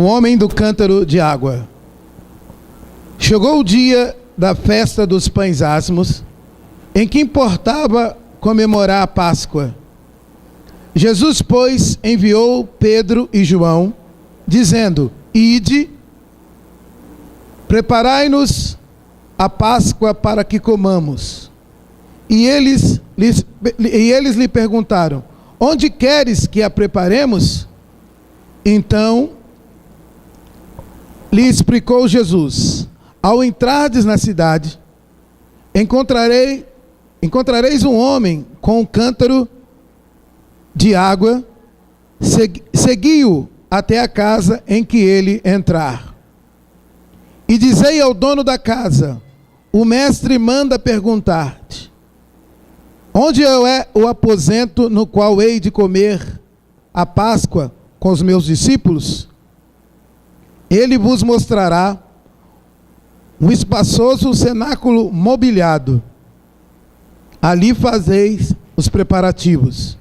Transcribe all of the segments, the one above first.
homem do cântaro de água. Chegou o dia da festa dos pães asmos, em que importava comemorar a Páscoa. Jesus, pois, enviou Pedro e João, dizendo: Ide, preparai-nos a Páscoa para que comamos. E eles lhe perguntaram: Onde queres que a preparemos? Então lhe explicou Jesus: Ao entrardes na cidade, encontrareis um homem com um cântaro de água, segui-o até a casa em que ele entrar. E dizei ao dono da casa: O mestre manda perguntar-te: Onde é o aposento no qual hei de comer a Páscoa com os meus discípulos? Ele vos mostrará um espaçoso cenáculo mobiliado. Ali fazeis os preparativos.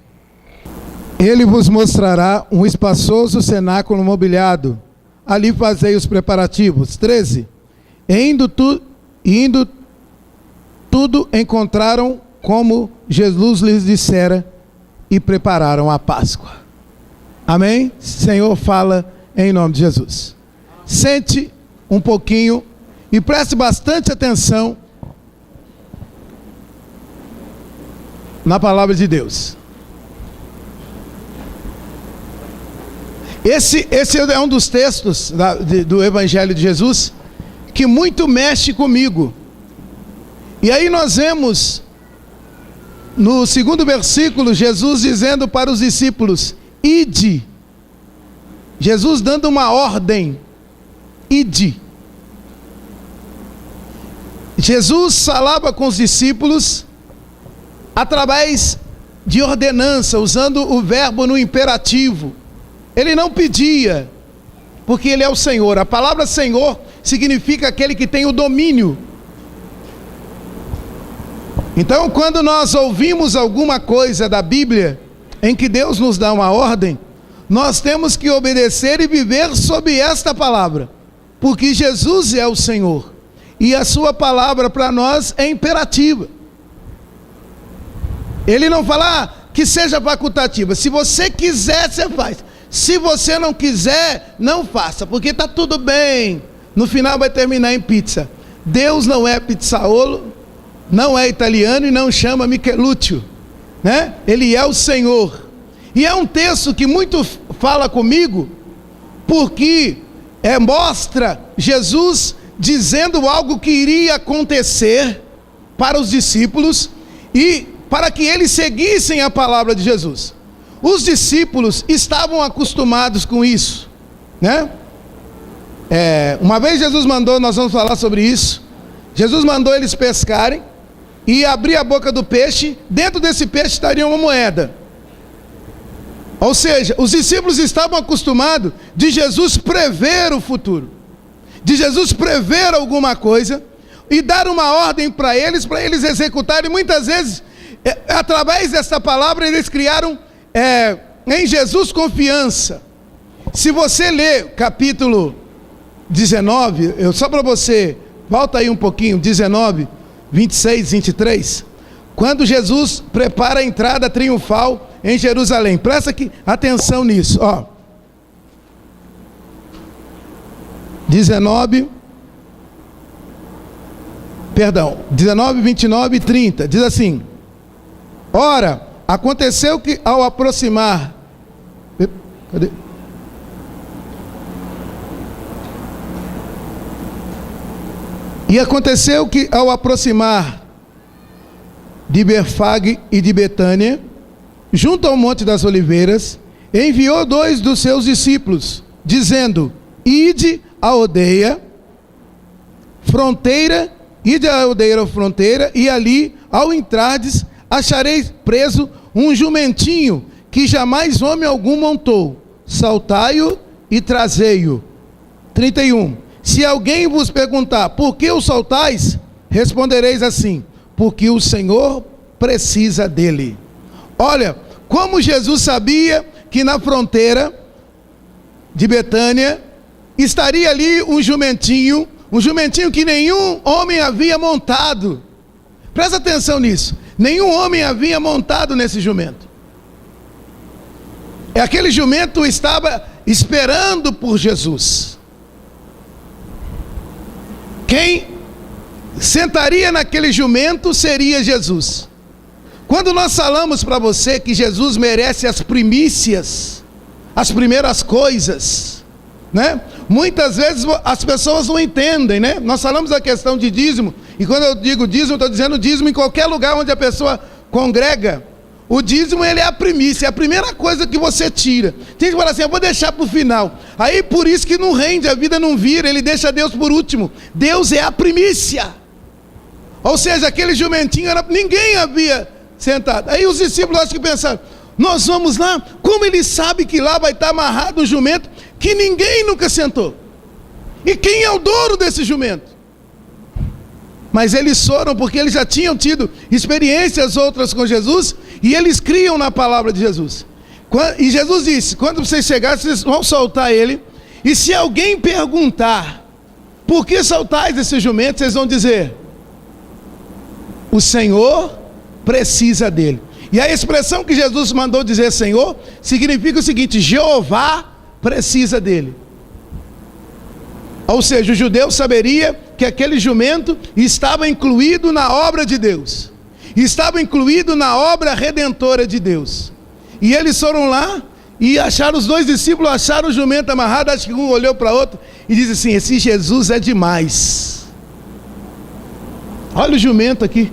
Ele vos mostrará um espaçoso cenáculo mobiliado. Ali fazeis os preparativos. 13. Indo tudo encontraram como Jesus lhes dissera e prepararam a Páscoa. Amém? Senhor, fala em nome de Jesus. Sente um pouquinho e preste bastante atenção na palavra de Deus. Esse é um dos textos do Evangelho de Jesus que muito mexe comigo. E aí nós vemos no segundo versículo Jesus dizendo para os discípulos: Ide. Jesus dando uma ordem: Ide. Jesus falava com os discípulos através de ordenança, usando o verbo no imperativo. Ele não pedia, porque ele é o Senhor. A palavra Senhor significa aquele que tem o domínio. Então, quando nós ouvimos alguma coisa da Bíblia em que Deus nos dá uma ordem, nós temos que obedecer e viver sob esta palavra, porque Jesus é o Senhor e a sua palavra para nós é imperativa. Ele não fala que seja facultativa. Se você quiser, você faz. Se você não quiser, não faça, porque está tudo bem. No final vai terminar em pizza. Deus não é pizzaolo, não é italiano e não chama Michelúcio, né? Ele é o Senhor. E é um texto que muito fala comigo, porque mostra Jesus dizendo algo que iria acontecer para os discípulos e para que eles seguissem a palavra de Jesus. Os discípulos estavam acostumados com isso, né? Uma vez Jesus mandou, nós vamos falar sobre isso, Jesus mandou eles pescarem e abrir a boca do peixe. Dentro desse peixe estaria uma moeda. Ou seja, os discípulos estavam acostumados de Jesus prever o futuro, de Jesus prever alguma coisa e dar uma ordem para eles executarem. Muitas vezes, através dessa palavra, eles criaram em Jesus confiança. Se você ler capítulo 19, só para você, volta aí um pouquinho, 19, 26, 23, quando Jesus prepara a entrada triunfal em Jerusalém. Presta aqui atenção nisso, ó. 19, 29 e 30, diz assim: Ora, aconteceu que ao aproximar... Cadê? E aconteceu que ao aproximar de Betfage e de Betânia, junto ao Monte das Oliveiras, enviou 2 dos seus discípulos, dizendo: Ide à aldeia fronteira, e ali, ao entrardes, achareis preso um jumentinho que jamais homem algum montou. Saltai-o e trazei-o. 31. Se alguém vos perguntar: por que o saltais? Respondereis assim: porque o Senhor precisa dele. Olha, como Jesus sabia que na fronteira de Betânia estaria ali um jumentinho que nenhum homem havia montado. Presta atenção nisso. Nenhum homem havia montado nesse jumento. Aquele jumento estava esperando por Jesus. Quem sentaria naquele jumento seria Jesus. Quando nós falamos para você que Jesus merece as primícias, as primeiras coisas, né? Muitas vezes as pessoas não entendem, né? Nós falamos da questão de dízimo, e quando eu digo dízimo, eu estou dizendo dízimo em qualquer lugar onde a pessoa congrega. O dízimo, ele é a primícia, é a primeira coisa que você tira. Tem que falar assim, eu vou deixar para o final. Aí por isso que não rende, a vida não vira, ele deixa Deus por último. Deus é a primícia. Ou seja, aquele jumentinho, ninguém havia sentado. Aí os discípulos acho que pensaram, nós vamos lá, como ele sabe que lá vai estar amarrado um jumento que ninguém nunca sentou? E quem é o dono desse jumento? Mas eles foram porque eles já tinham tido experiências outras com Jesus e eles criam na palavra de Jesus. E Jesus disse, quando vocês chegarem, vocês vão soltar ele, e se alguém perguntar, por que soltais esse jumento? Vocês vão dizer, o Senhor precisa dele. E a expressão que Jesus mandou dizer Senhor, significa o seguinte, Jeová precisa dele. Ou seja, o judeu saberia que aquele jumento estava incluído na obra de Deus, estava incluído na obra redentora de Deus. E eles foram lá e acharam, os dois discípulos acharam o jumento amarrado, acho que um olhou para o outro e disse assim, esse Jesus é demais. Olha o jumento aqui.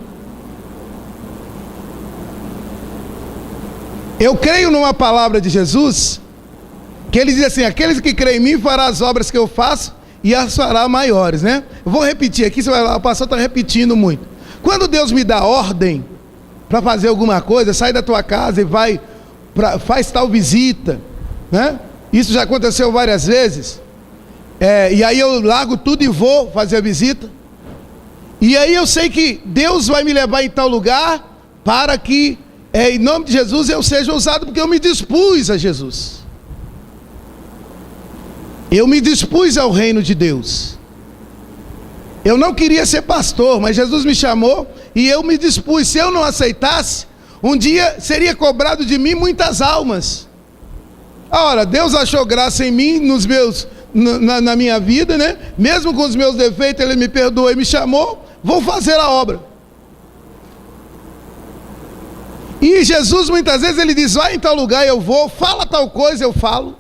Eu creio numa palavra de Jesus, que ele diz assim, aqueles que creem em mim farão as obras que eu faço, e as fará maiores, né? Eu vou repetir aqui, você vai lá, o pastor está repetindo muito. Quando Deus me dá ordem para fazer alguma coisa, sai da tua casa e vai, faz tal visita, né? Isso já aconteceu várias vezes. E aí eu largo tudo e vou fazer a visita. E aí eu sei que Deus vai me levar em tal lugar para que, em nome de Jesus, eu seja usado, porque eu me dispus a Jesus. Eu me dispus ao reino de Deus. Eu não queria ser pastor, mas Jesus me chamou e eu me dispus. Se eu não aceitasse, um dia seria cobrado de mim muitas almas. Ora, Deus achou graça em mim, na minha vida, né? Mesmo com os meus defeitos, Ele me perdoou e me chamou, vou fazer a obra. E Jesus muitas vezes Ele diz, vai em tal lugar, eu vou, fala tal coisa, eu falo.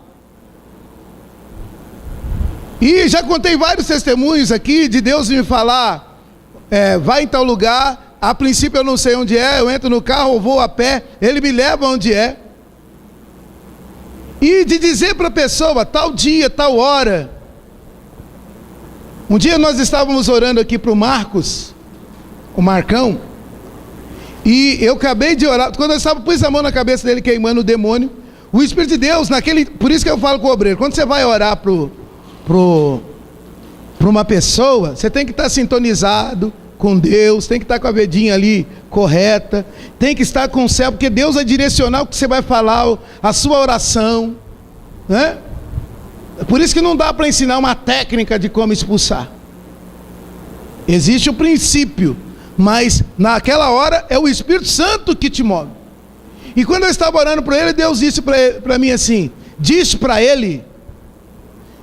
E já contei vários testemunhos aqui de Deus me falar, vai em tal lugar, a princípio eu não sei onde é, eu entro no carro, eu vou a pé, Ele me leva onde é. E de dizer para a pessoa, tal dia, tal hora. Um dia nós estávamos orando aqui para o Marcos, o Marcão, e eu acabei de orar, quando eu estava, pus a mão na cabeça dele queimando o demônio, o Espírito de Deus, por isso que eu falo com o obreiro, quando você vai orar para uma pessoa, você tem que estar sintonizado com Deus, tem que estar com a vedinha ali correta, tem que estar com o céu, porque Deus vai direcionar o que você vai falar, a sua oração, né? Por isso que não dá para ensinar uma técnica de como expulsar. Existe o princípio, mas naquela hora é o Espírito Santo que te move. E quando eu estava orando para ele, Deus disse para mim assim, diz para ele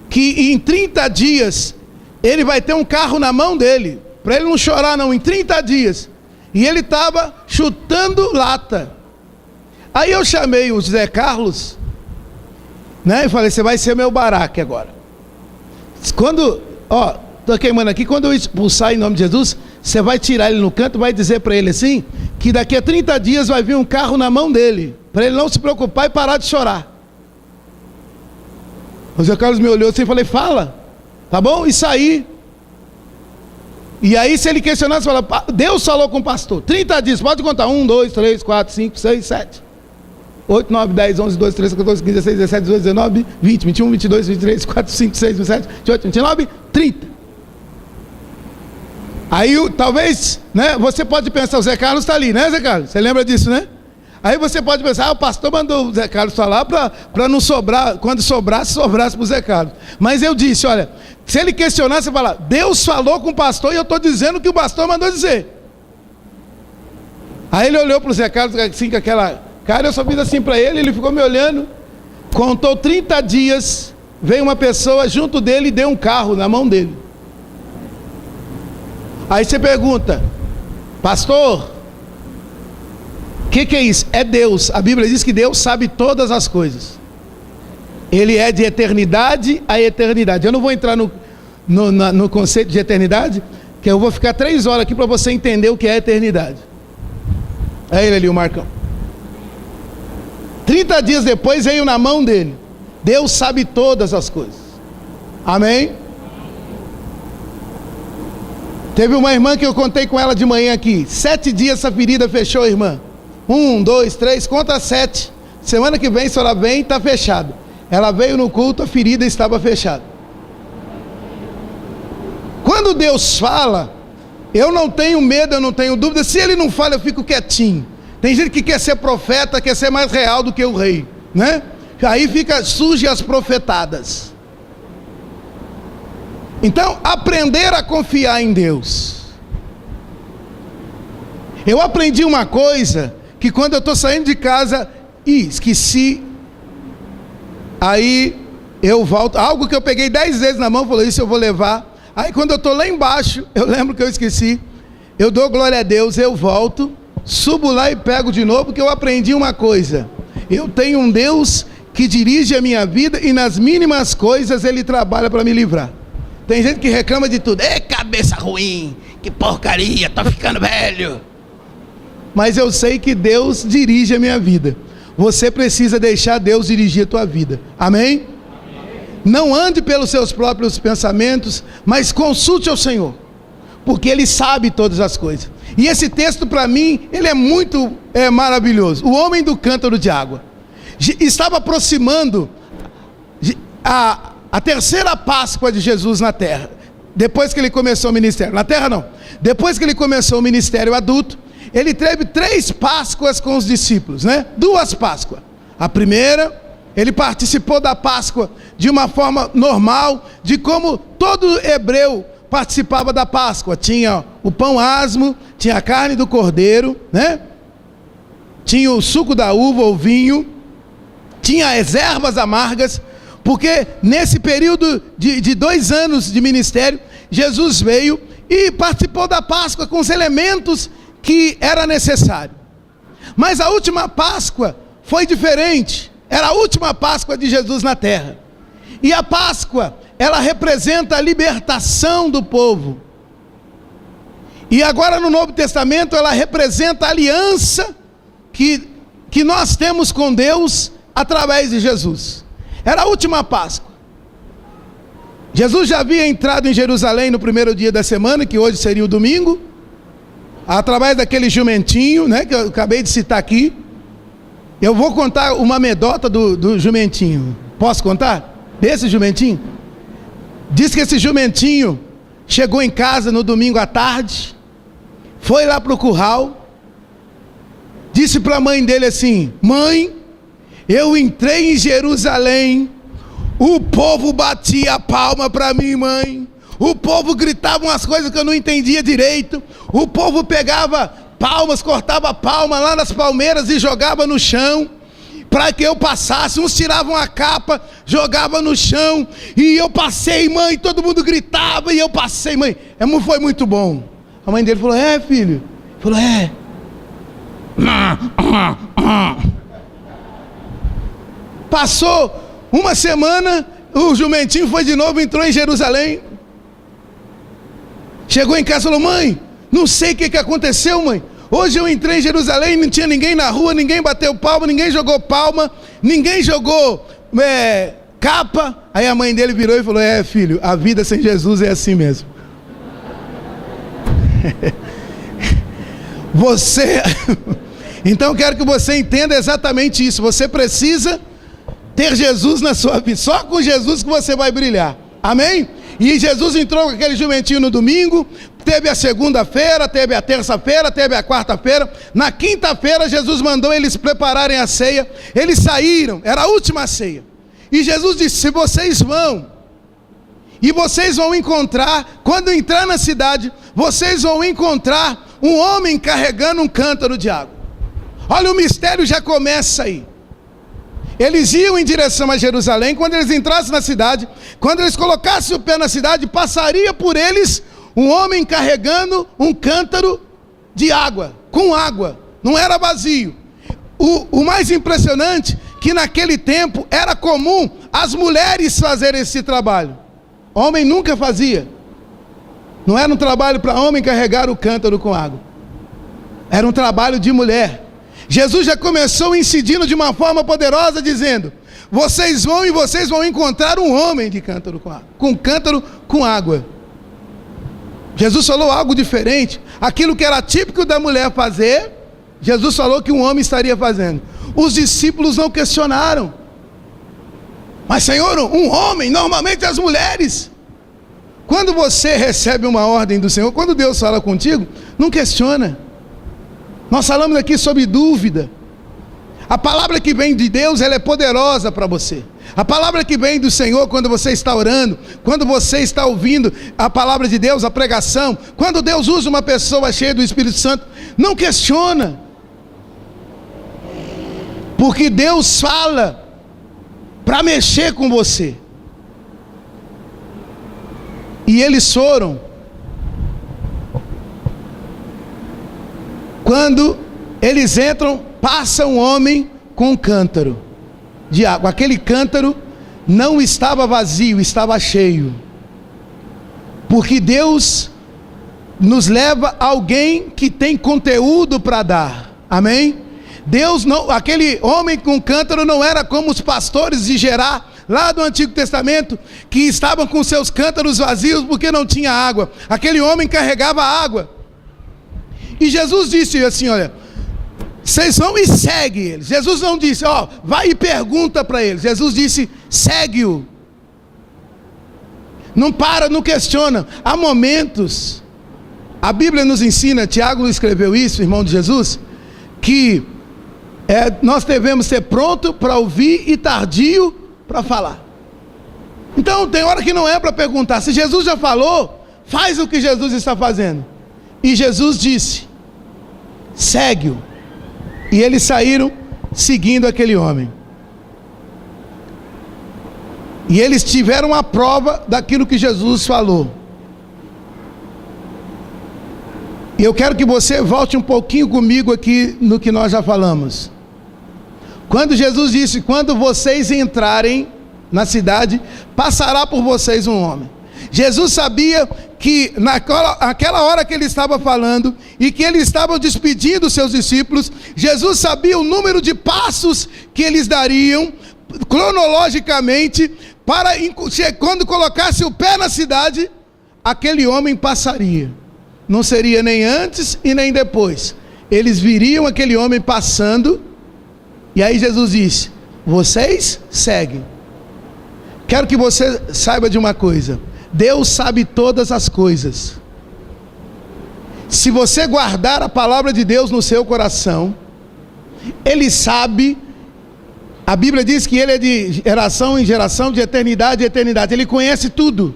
que em 30 dias ele vai ter um carro na mão dele, para ele não chorar não, em 30 dias. E ele estava chutando lata. Aí eu chamei o Zé Carlos, né, e falei, você vai ser meu baraque agora. Quando, estou queimando aqui, quando eu expulsar em nome de Jesus, você vai tirar ele no canto, vai dizer para ele assim, que daqui a 30 dias vai vir um carro na mão dele, para ele não se preocupar e parar de chorar. O Zé Carlos me olhou assim e falei, fala, tá bom? E saí. E aí se ele questionar, você fala, Deus falou com o pastor, 30 dias, pode contar, 1, 2, 3, 4, 5, 6, 7, 8, 9, 10, 11, 12, 13, 14, 15, 16, 17, 18, 19, 20, 21, 22, 23, 24, 5, 6, 27, 28, 29, 30. Aí talvez, né, você pode pensar, o Zé Carlos está ali, né, Zé Carlos? Você lembra disso, né? Aí você pode pensar, o pastor mandou o Zé Carlos falar para não sobrar, quando sobrasse para o Zé Carlos. Mas eu disse, olha, se ele questionar, você fala, Deus falou com o pastor e eu estou dizendo o que o pastor mandou dizer. Aí ele olhou para o Zé Carlos assim com aquela cara, eu só fiz assim para ele ficou me olhando, contou 30 dias, veio uma pessoa junto dele e deu um carro na mão dele. Aí você pergunta, pastor, o que é isso? É Deus. A Bíblia diz que Deus sabe todas as coisas. Ele é de eternidade a eternidade. Eu não vou entrar no conceito de eternidade, que eu vou ficar 3 horas aqui para você entender o que é eternidade. É ele ali, o Marcão. 30 dias depois veio na mão dele. Deus sabe todas as coisas. Amém? Teve uma irmã que eu contei com ela de manhã aqui. 7 dias essa ferida fechou, irmã. 1, 2, 3, conta 7. Semana que vem, se ela vem, está fechado. Ela veio no culto, a ferida estava fechada. Quando Deus fala, eu não tenho medo, eu não tenho dúvida. Se Ele não fala, eu fico quietinho. Tem gente que quer ser profeta, quer ser mais real do que o rei, né? Aí surgem as profetadas. Então, aprender a confiar em Deus. Eu aprendi uma coisa, que quando eu estou saindo de casa, esqueci, aí eu volto, algo que eu peguei 10 vezes na mão, falei, isso eu vou levar. Aí quando eu estou lá embaixo, eu lembro que eu esqueci, eu dou glória a Deus, eu volto, subo lá e pego de novo, porque eu aprendi uma coisa, eu tenho um Deus que dirige a minha vida, e nas mínimas coisas Ele trabalha para me livrar. Tem gente que reclama de tudo. Cabeça ruim, que porcaria, tô ficando velho. Mas eu sei que Deus dirige a minha vida. Você precisa deixar Deus dirigir a tua vida. Amém? Não ande pelos seus próprios pensamentos, mas consulte ao Senhor, porque Ele sabe todas as coisas. E esse texto para mim, ele é muito maravilhoso. O homem do cântaro de água. Estava aproximando a terceira Páscoa de Jesus na terra, depois que ele começou o ministério, na terra não, depois que ele começou o ministério adulto, ele teve 3 Páscoas com os discípulos, né? 2 Páscoas, a primeira, ele participou da Páscoa de uma forma normal, de como todo hebreu participava da Páscoa, tinha o pão asmo, tinha a carne do cordeiro, né? Tinha o suco da uva, o vinho, tinha as ervas amargas, porque nesse período de 2 anos de ministério, Jesus veio e participou da Páscoa com os elementos que era necessário. Mas a última Páscoa foi diferente. Era a última Páscoa de Jesus na terra. E a Páscoa, ela representa a libertação do povo. E agora no Novo Testamento, ela representa a aliança que nós temos com Deus através de Jesus. Era a última Páscoa. Jesus já havia entrado em Jerusalém no primeiro dia da semana, que hoje seria o domingo, através daquele jumentinho, né, que eu acabei de citar aqui. Eu vou contar uma anedota do jumentinho. Posso contar? Desse jumentinho? Diz que esse jumentinho chegou em casa no domingo à tarde, foi lá para o curral, disse para a mãe dele assim: mãe, eu entrei em Jerusalém, o povo batia palma para mim, mãe. O povo gritava umas coisas que eu não entendia direito. O povo pegava palmas, cortava palma lá nas palmeiras e jogava no chão para que eu passasse. Uns tiravam a capa, jogavam no chão, e eu passei, mãe. Todo mundo gritava e eu passei, mãe. Foi muito bom. A mãe dele falou: é, filho? Ele falou: é. Passou uma semana, o jumentinho foi de novo, entrou em Jerusalém. Chegou em casa e falou: mãe, não sei o que aconteceu, mãe. Hoje eu entrei em Jerusalém, não tinha ninguém na rua, ninguém bateu palma, ninguém jogou palma, ninguém jogou capa. Aí a mãe dele virou e falou: é, filho, a vida sem Jesus é assim mesmo. Então eu quero que você entenda exatamente isso. Você precisa ter Jesus na sua vida. Só com Jesus que você vai brilhar. Amém? E Jesus entrou com aquele jumentinho no domingo, Teve a segunda-feira, teve a terça-feira, teve a quarta-feira. Na quinta-feira, Jesus mandou eles prepararem a ceia. Eles saíram, era a última ceia. E Jesus disse: se vocês vão, e vocês vão encontrar, quando entrar na cidade, vocês vão encontrar um homem carregando um cântaro de água. Olha, o mistério já começa aí. Eles iam em direção a Jerusalém. Quando eles entrassem na cidade, quando eles colocassem o pé na cidade, passaria por eles um homem carregando um cântaro de água, com água, não era vazio. O mais impressionante, que naquele tempo era comum as mulheres fazerem esse trabalho. Homem nunca fazia. Não era um trabalho para homem carregar o cântaro com água. Era um trabalho de mulher. Jesus já começou incidindo de uma forma poderosa, dizendo: vocês vão e vocês vão encontrar um homem de cântaro com água, com cântaro com água. Jesus falou algo diferente. Aquilo que era típico da mulher fazer, Jesus falou que um homem estaria fazendo. Os discípulos não questionaram. Mas Senhor, um homem, normalmente as mulheres. Quando você recebe uma ordem do Senhor, quando Deus fala contigo, não questiona. Nós falamos aqui sobre dúvida. A palavra que vem de Deus, ela é poderosa para você. A palavra que vem do Senhor, quando você está orando, quando você está ouvindo a palavra de Deus, a pregação, quando Deus usa uma pessoa cheia do Espírito Santo, não questiona. Porque Deus fala para mexer com você. E eles foram. Quando eles entram, passa um homem com um cântaro de água. Aquele cântaro não estava vazio, estava cheio. Porque Deus nos leva a alguém que tem conteúdo para dar. Amém? Deus não, aquele homem com cântaro não era como os pastores de Gerá, lá do Antigo Testamento, que estavam com seus cântaros vazios porque não tinha água. Aquele homem carregava água. E Jesus disse assim: olha, vocês vão e segue eles. Jesus não disse: ó, vai e pergunta para eles. Jesus disse: segue-o. Não para, não questiona. Há momentos, a Bíblia nos ensina, Tiago escreveu isso, irmão de Jesus, que nós devemos ser pronto para ouvir e tardio para falar. Então tem hora que não é para perguntar. Se Jesus já falou, faz o que Jesus está fazendo. E Jesus disse: segue-o. E eles saíram seguindo aquele homem. E eles tiveram a prova daquilo que Jesus falou. E eu quero que você volte um pouquinho comigo aqui no que nós já falamos. Quando Jesus disse: quando vocês entrarem na cidade, passará por vocês um homem. Jesus sabia que naquela hora que ele estava falando e que ele estava despedindo os seus discípulos, Jesus sabia o número de passos que eles dariam cronologicamente para quando colocasse o pé na cidade, aquele homem passaria. Não seria nem antes e nem depois. Eles viriam aquele homem passando. E aí Jesus disse: vocês seguem. Quero que você saiba de uma coisa: Deus sabe todas as coisas. Se você guardar a palavra de Deus no seu coração, Ele sabe. A Bíblia diz que Ele é de geração em geração, de eternidade em eternidade. Ele conhece tudo.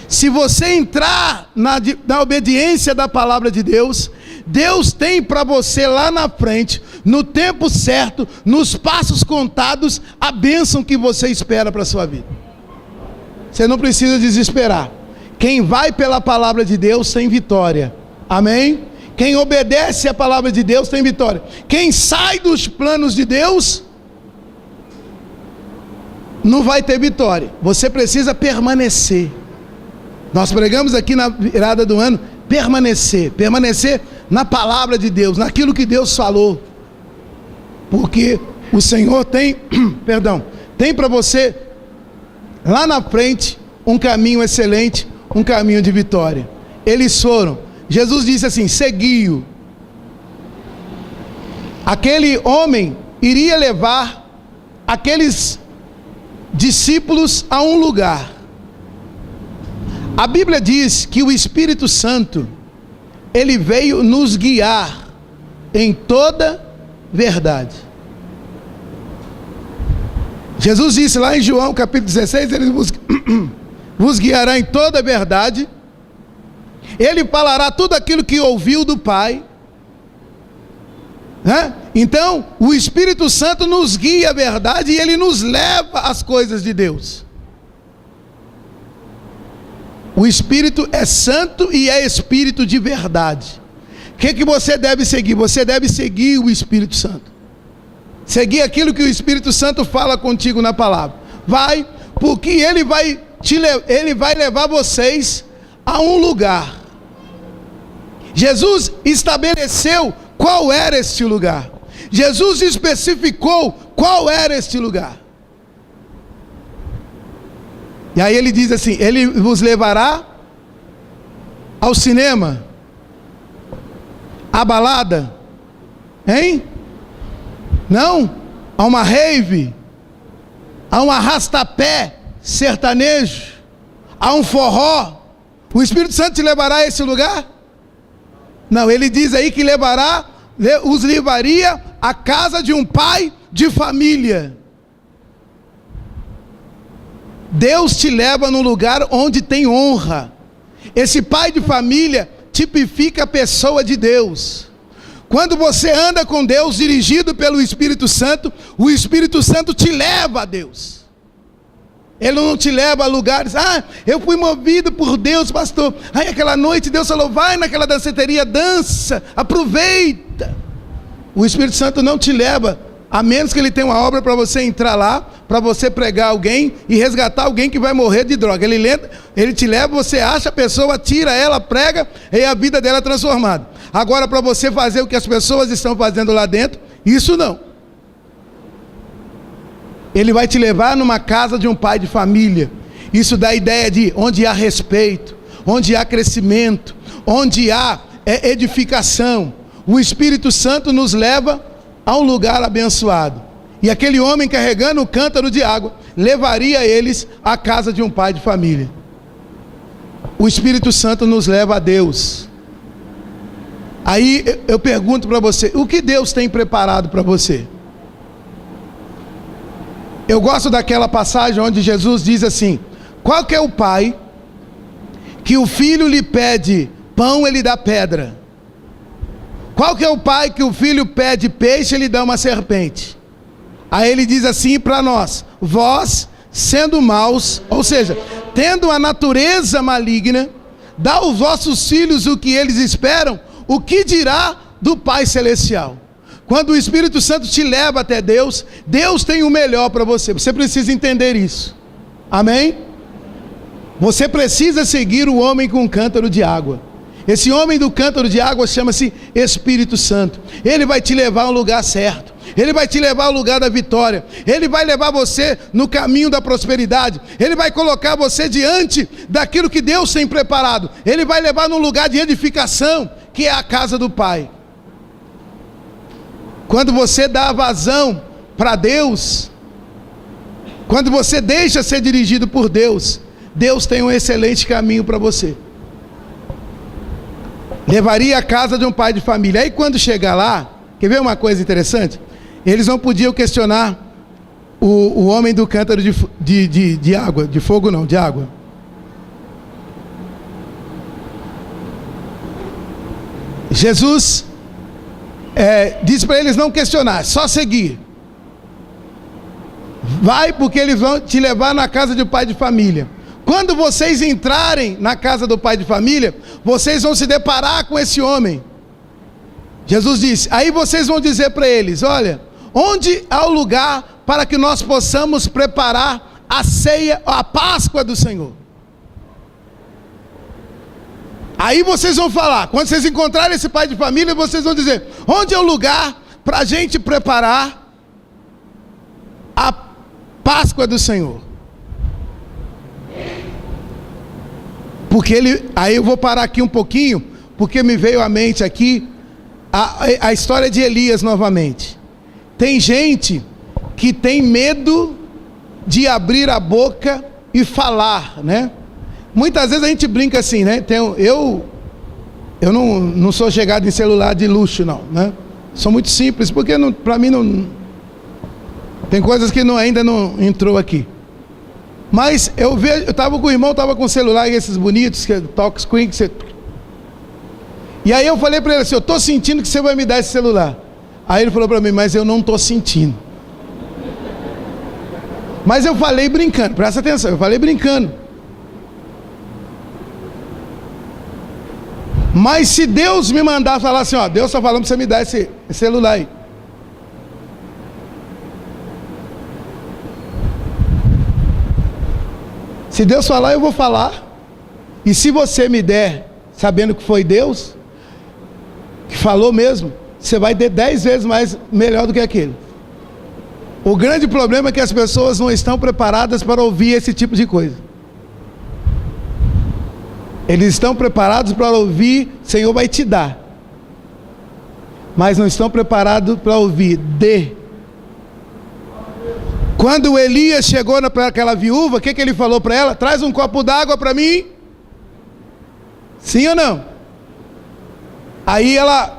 Se você entrar na obediência da palavra de Deus, Deus tem para você lá na frente, no tempo certo, nos passos contados, a bênção que você espera para a sua vida. Você não precisa desesperar. Quem vai pela palavra de Deus tem vitória. Amém? Quem obedece a palavra de Deus tem vitória. Quem sai dos planos de Deus não vai ter vitória. Você precisa permanecer. Nós pregamos aqui na virada do ano: permanecer na palavra de Deus, naquilo que Deus falou. Porque o Senhor tem para você lá na frente um caminho excelente, um caminho de vitória. Eles foram. Jesus disse assim: segui-o. Aquele homem iria levar aqueles discípulos a um lugar. A Bíblia diz que o Espírito Santo, ele veio nos guiar em toda verdade. Jesus disse lá em João capítulo 16, ele vos guiará em toda a verdade, ele falará tudo aquilo que ouviu do Pai. Então, o Espírito Santo nos guia a verdade e ele nos leva às coisas de Deus. O Espírito é santo e é Espírito de verdade. O que você deve seguir? Você deve seguir o Espírito Santo. Seguir aquilo que o Espírito Santo fala contigo na palavra. Vai, porque ele vai levar vocês a um lugar. Jesus estabeleceu qual era este lugar. Jesus especificou qual era este lugar. E aí ele diz assim: ele vos levará ao cinema, à balada, hein? Não, a uma rave, a um arrastapé sertanejo, a um forró. O Espírito Santo te levará a esse lugar? Não, ele diz aí que os levaria à casa de um pai de família. Deus te leva num lugar onde tem honra. Esse pai de família tipifica a pessoa de Deus. Quando você anda com Deus, dirigido pelo Espírito Santo, o Espírito Santo te leva a Deus. Ele não te leva a lugares: eu fui movido por Deus, pastor. Aquela noite Deus falou: vai naquela danceteria, dança, aproveita. O Espírito Santo não te leva, a menos que ele tenha uma obra para você entrar lá, para você pregar alguém e resgatar alguém que vai morrer de droga. Ele te leva, você acha a pessoa, tira ela, prega, e a vida dela é transformada. Agora, para você fazer o que as pessoas estão fazendo lá dentro, isso não. Ele vai te levar numa casa de um pai de família. Isso dá a ideia de onde há respeito, onde há crescimento, onde há edificação. O Espírito Santo nos leva a um lugar abençoado. E aquele homem carregando um cântaro de água levaria eles à casa de um pai de família. O Espírito Santo nos leva a Deus. Aí eu pergunto para você: o que Deus tem preparado para você? Eu gosto daquela passagem onde Jesus diz assim: qual que é o pai que o filho lhe pede pão, ele dá pedra? Qual que é o pai que o filho pede peixe, ele dá uma serpente? Aí ele diz assim para nós: vós, sendo maus, ou seja, tendo a natureza maligna, dá aos vossos filhos o que eles esperam, o que dirá do Pai Celestial? Quando o Espírito Santo te leva até Deus, Deus tem o melhor para você. Você precisa entender isso. Amém? Você precisa seguir o homem com um cântaro de água. Esse homem do cântaro de água chama-se Espírito Santo. Ele vai te levar ao lugar certo. Ele vai te levar ao lugar da vitória. Ele vai levar você no caminho da prosperidade. Ele vai colocar você diante daquilo que Deus tem preparado. Ele vai levar num lugar de edificação, que é a casa do Pai. Quando você dá vazão para Deus, quando você deixa ser dirigido por Deus, Deus tem um excelente caminho para você. Levaria à casa de um pai de família. Aí quando chegar lá, quer ver uma coisa interessante? Eles não podiam questionar o homem do cântaro de água, de fogo não, de água. Jesus disse para eles não questionar, só seguir. Vai, porque eles vão te levar na casa de um pai de família. Quando vocês entrarem na casa do pai de família, vocês vão se deparar com esse homem. Jesus disse: aí vocês vão dizer para eles: olha, onde há o lugar para que nós possamos preparar a ceia, a Páscoa do Senhor? Aí vocês vão falar, quando vocês encontrarem esse pai de família, vocês vão dizer: onde é o lugar para a gente preparar a Páscoa do Senhor? Porque aí eu vou parar aqui um pouquinho, porque me veio à mente aqui a história de Elias novamente. Tem gente que tem medo de abrir a boca e falar, né? Muitas vezes a gente brinca assim, né? Eu não sou chegado em celular de luxo, não, né? Sou muito simples, porque para mim não... Tem coisas que ainda não entrou aqui. Mas eu estava com o irmão, estava com o celular, esses bonitos, que touch screen, que você... E aí eu falei para ele assim, eu estou sentindo que você vai me dar esse celular. Aí ele falou para mim, mas eu não estou sentindo. Mas eu falei brincando, presta atenção, eu falei brincando. Mas se Deus me mandar falar assim, ó, Deus está falando para você me dar esse celular aí. Se Deus falar, eu vou falar. E se você me der, sabendo que foi Deus que falou mesmo, você vai ter 10 vezes mais melhor do que aquele. O grande problema é que as pessoas não estão preparadas para ouvir esse tipo de coisa. Eles estão preparados para ouvir, Senhor vai te dar. Mas não estão preparados para ouvir, dê. Quando Elias chegou para aquela viúva, o que ele falou para ela? Traz um copo d'água para mim. Sim ou não? Aí ela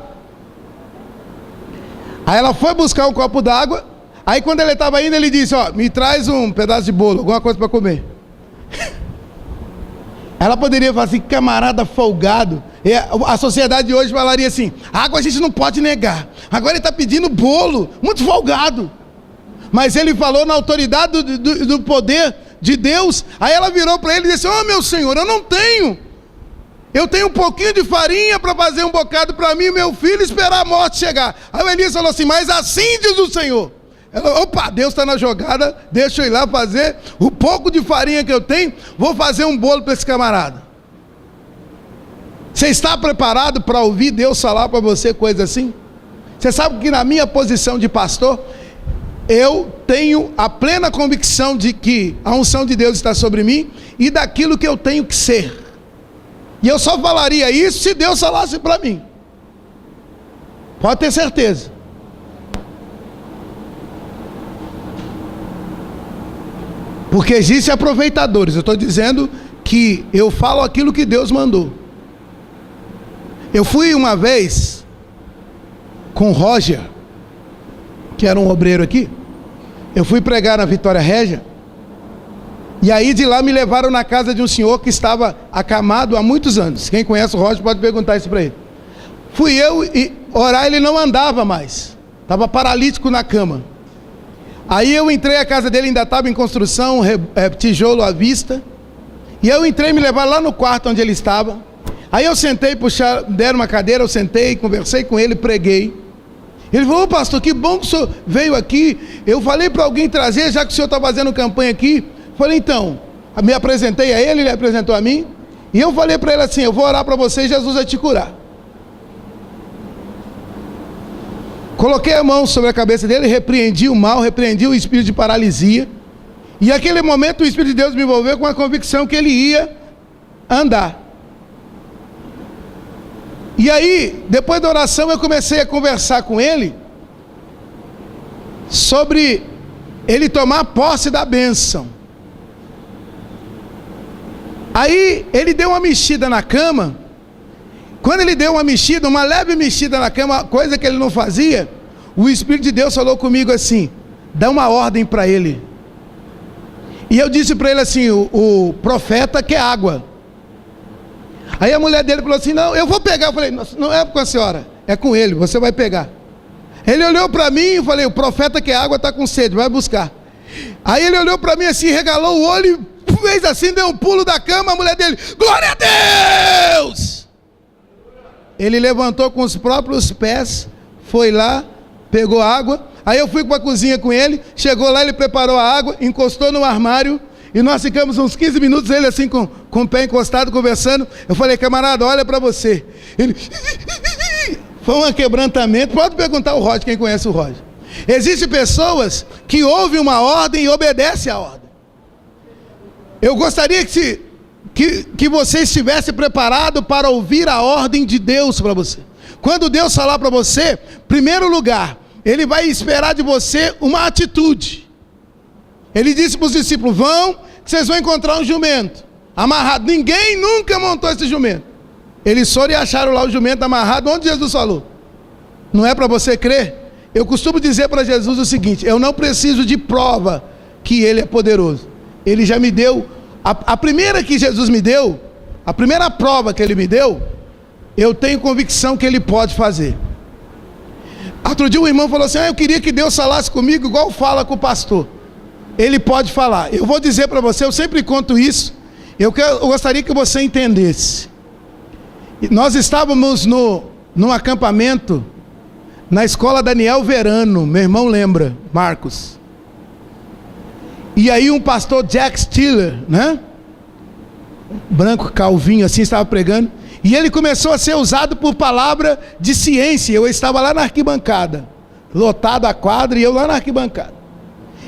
foi buscar um copo d'água. Aí quando ele estava indo, ele disse, ó, me traz um pedaço de bolo, alguma coisa para comer. Ela poderia falar assim, camarada folgado. A sociedade de hoje falaria assim, água a gente não pode negar. Agora ele está pedindo bolo, muito folgado. Mas ele falou na autoridade do poder de Deus. Aí ela virou para ele e disse, oh meu Senhor, eu não tenho. Eu tenho um pouquinho de farinha para fazer um bocado para mim e meu filho e esperar a morte chegar. Aí o Elias falou assim, mas assim diz o Senhor. Ela, opa, Deus está na jogada, deixa eu ir lá fazer o pouco de farinha que eu tenho, vou fazer um bolo para esse camarada. Você está preparado para ouvir Deus falar para você coisa assim? Você sabe que na minha posição de pastor, eu tenho a plena convicção de que a unção de Deus está sobre mim e daquilo que eu tenho que ser. E eu só falaria isso se Deus falasse para mim. Pode ter certeza. Porque existem aproveitadores. Eu estou dizendo que eu falo aquilo que Deus mandou. Eu fui uma vez com o Roger, que era um obreiro aqui. Eu fui pregar na Vitória Régia. E aí de lá me levaram na casa de um senhor que estava acamado há muitos anos. Quem conhece o Roger pode perguntar isso para ele. Fui eu e orar, ele não andava mais. Estava paralítico na cama. Aí eu entrei, a casa dele ainda estava em construção, tijolo à vista. E eu entrei e me levaram lá no quarto onde ele estava. Aí eu sentei, deram uma cadeira, eu sentei, conversei com ele, preguei. Ele falou, pastor, que bom que o senhor veio aqui. Eu falei para alguém trazer, já que o senhor está fazendo campanha aqui. Falei, então, me apresentei a ele apresentou a mim. E eu falei para ele assim, eu vou orar para você e Jesus vai te curar. Coloquei a mão sobre a cabeça dele, repreendi o mal, repreendi o espírito de paralisia. E naquele momento o Espírito de Deus me envolveu com a convicção que ele ia andar. E aí, depois da oração, eu comecei a conversar com ele sobre ele tomar posse da bênção. Aí, ele deu uma mexida na cama. Quando ele deu uma mexida, uma leve mexida na cama, coisa que ele não fazia, o Espírito de Deus falou comigo assim, dá uma ordem para ele. E eu disse para ele assim, o profeta quer água. Aí a mulher dele falou assim, não, eu vou pegar. Eu falei, não é com a senhora, é com ele, você vai pegar. Ele olhou para mim e falei, o profeta quer água, está com sede, vai buscar. Aí ele olhou para mim assim, regalou o olho, fez assim, deu um pulo da cama, a mulher dele, glória a Deus! Ele levantou com os próprios pés, foi lá, pegou água. Aí eu fui para a cozinha com ele, chegou lá, ele preparou a água, encostou no armário, e nós ficamos uns 15 minutos, ele assim com o pé encostado, conversando. Eu falei, camarada, olha para você. Ele, foi um quebrantamento. Pode perguntar ao Roger, quem conhece o Roger. Existem pessoas que ouvem uma ordem e obedecem a ordem. Eu gostaria que você estivesse preparado para ouvir a ordem de Deus para você. Quando Deus falar para você, primeiro lugar, Ele vai esperar de você uma atitude. Ele disse para os discípulos, vão, que vocês vão encontrar um jumento. amarrado. Ninguém nunca montou esse jumento. Eles foram e acharam lá o jumento amarrado, onde Jesus falou. Não é para você crer? Eu costumo dizer para Jesus o seguinte: eu não preciso de prova que Ele é poderoso. Ele já me deu, a primeira que Jesus me deu, a primeira prova que Ele me deu, eu tenho convicção que Ele pode fazer. Outro dia um irmão falou assim: eu queria que Deus falasse comigo igual fala com o pastor. Ele pode falar. Eu vou dizer para você, eu sempre conto isso, eu gostaria que você entendesse. Nós estávamos num acampamento na escola Daniel Verano, meu irmão lembra, Marcos. E aí um pastor Jack Stiller, né? Branco, calvinho assim, estava pregando. E ele começou a ser usado por palavra de ciência. Eu estava lá na arquibancada, lotado a quadra, e eu lá na arquibancada.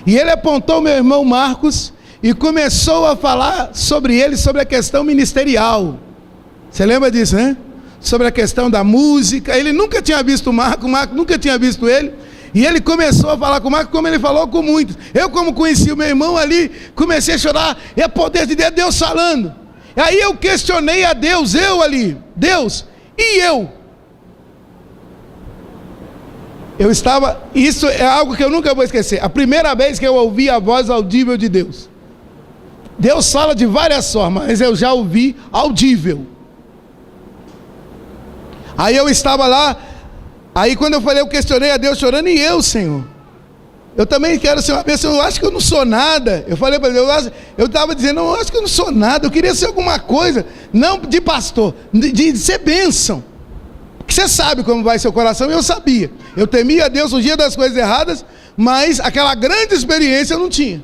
E ele apontou meu irmão Marcos e começou a falar sobre ele, sobre a questão ministerial. Você lembra disso, né? Sobre a questão da música. Ele nunca tinha visto o Marcos nunca tinha visto ele. E ele começou a falar com o Marcos como ele falou com muitos. Eu, como conheci o meu irmão ali, comecei a chorar. É poder de Deus, Deus falando. Aí eu questionei a Deus, eu ali, Deus, e eu? Eu estava, isso é algo que eu nunca vou esquecer. A primeira vez que eu ouvi a voz audível de Deus. Deus fala de várias formas, mas eu já ouvi audível. Aí eu estava lá, aí quando eu falei, eu questionei a Deus chorando, e eu, Senhor? Eu também quero ser uma pessoa, eu acho que eu não sou nada. Eu falei para Deus, eu estava dizendo, eu acho que eu não sou nada, eu queria ser alguma coisa, não de pastor, de ser bênção. Porque você sabe como vai seu coração, e eu sabia. Eu temia a Deus, fugia das coisas erradas, mas aquela grande experiência eu não tinha.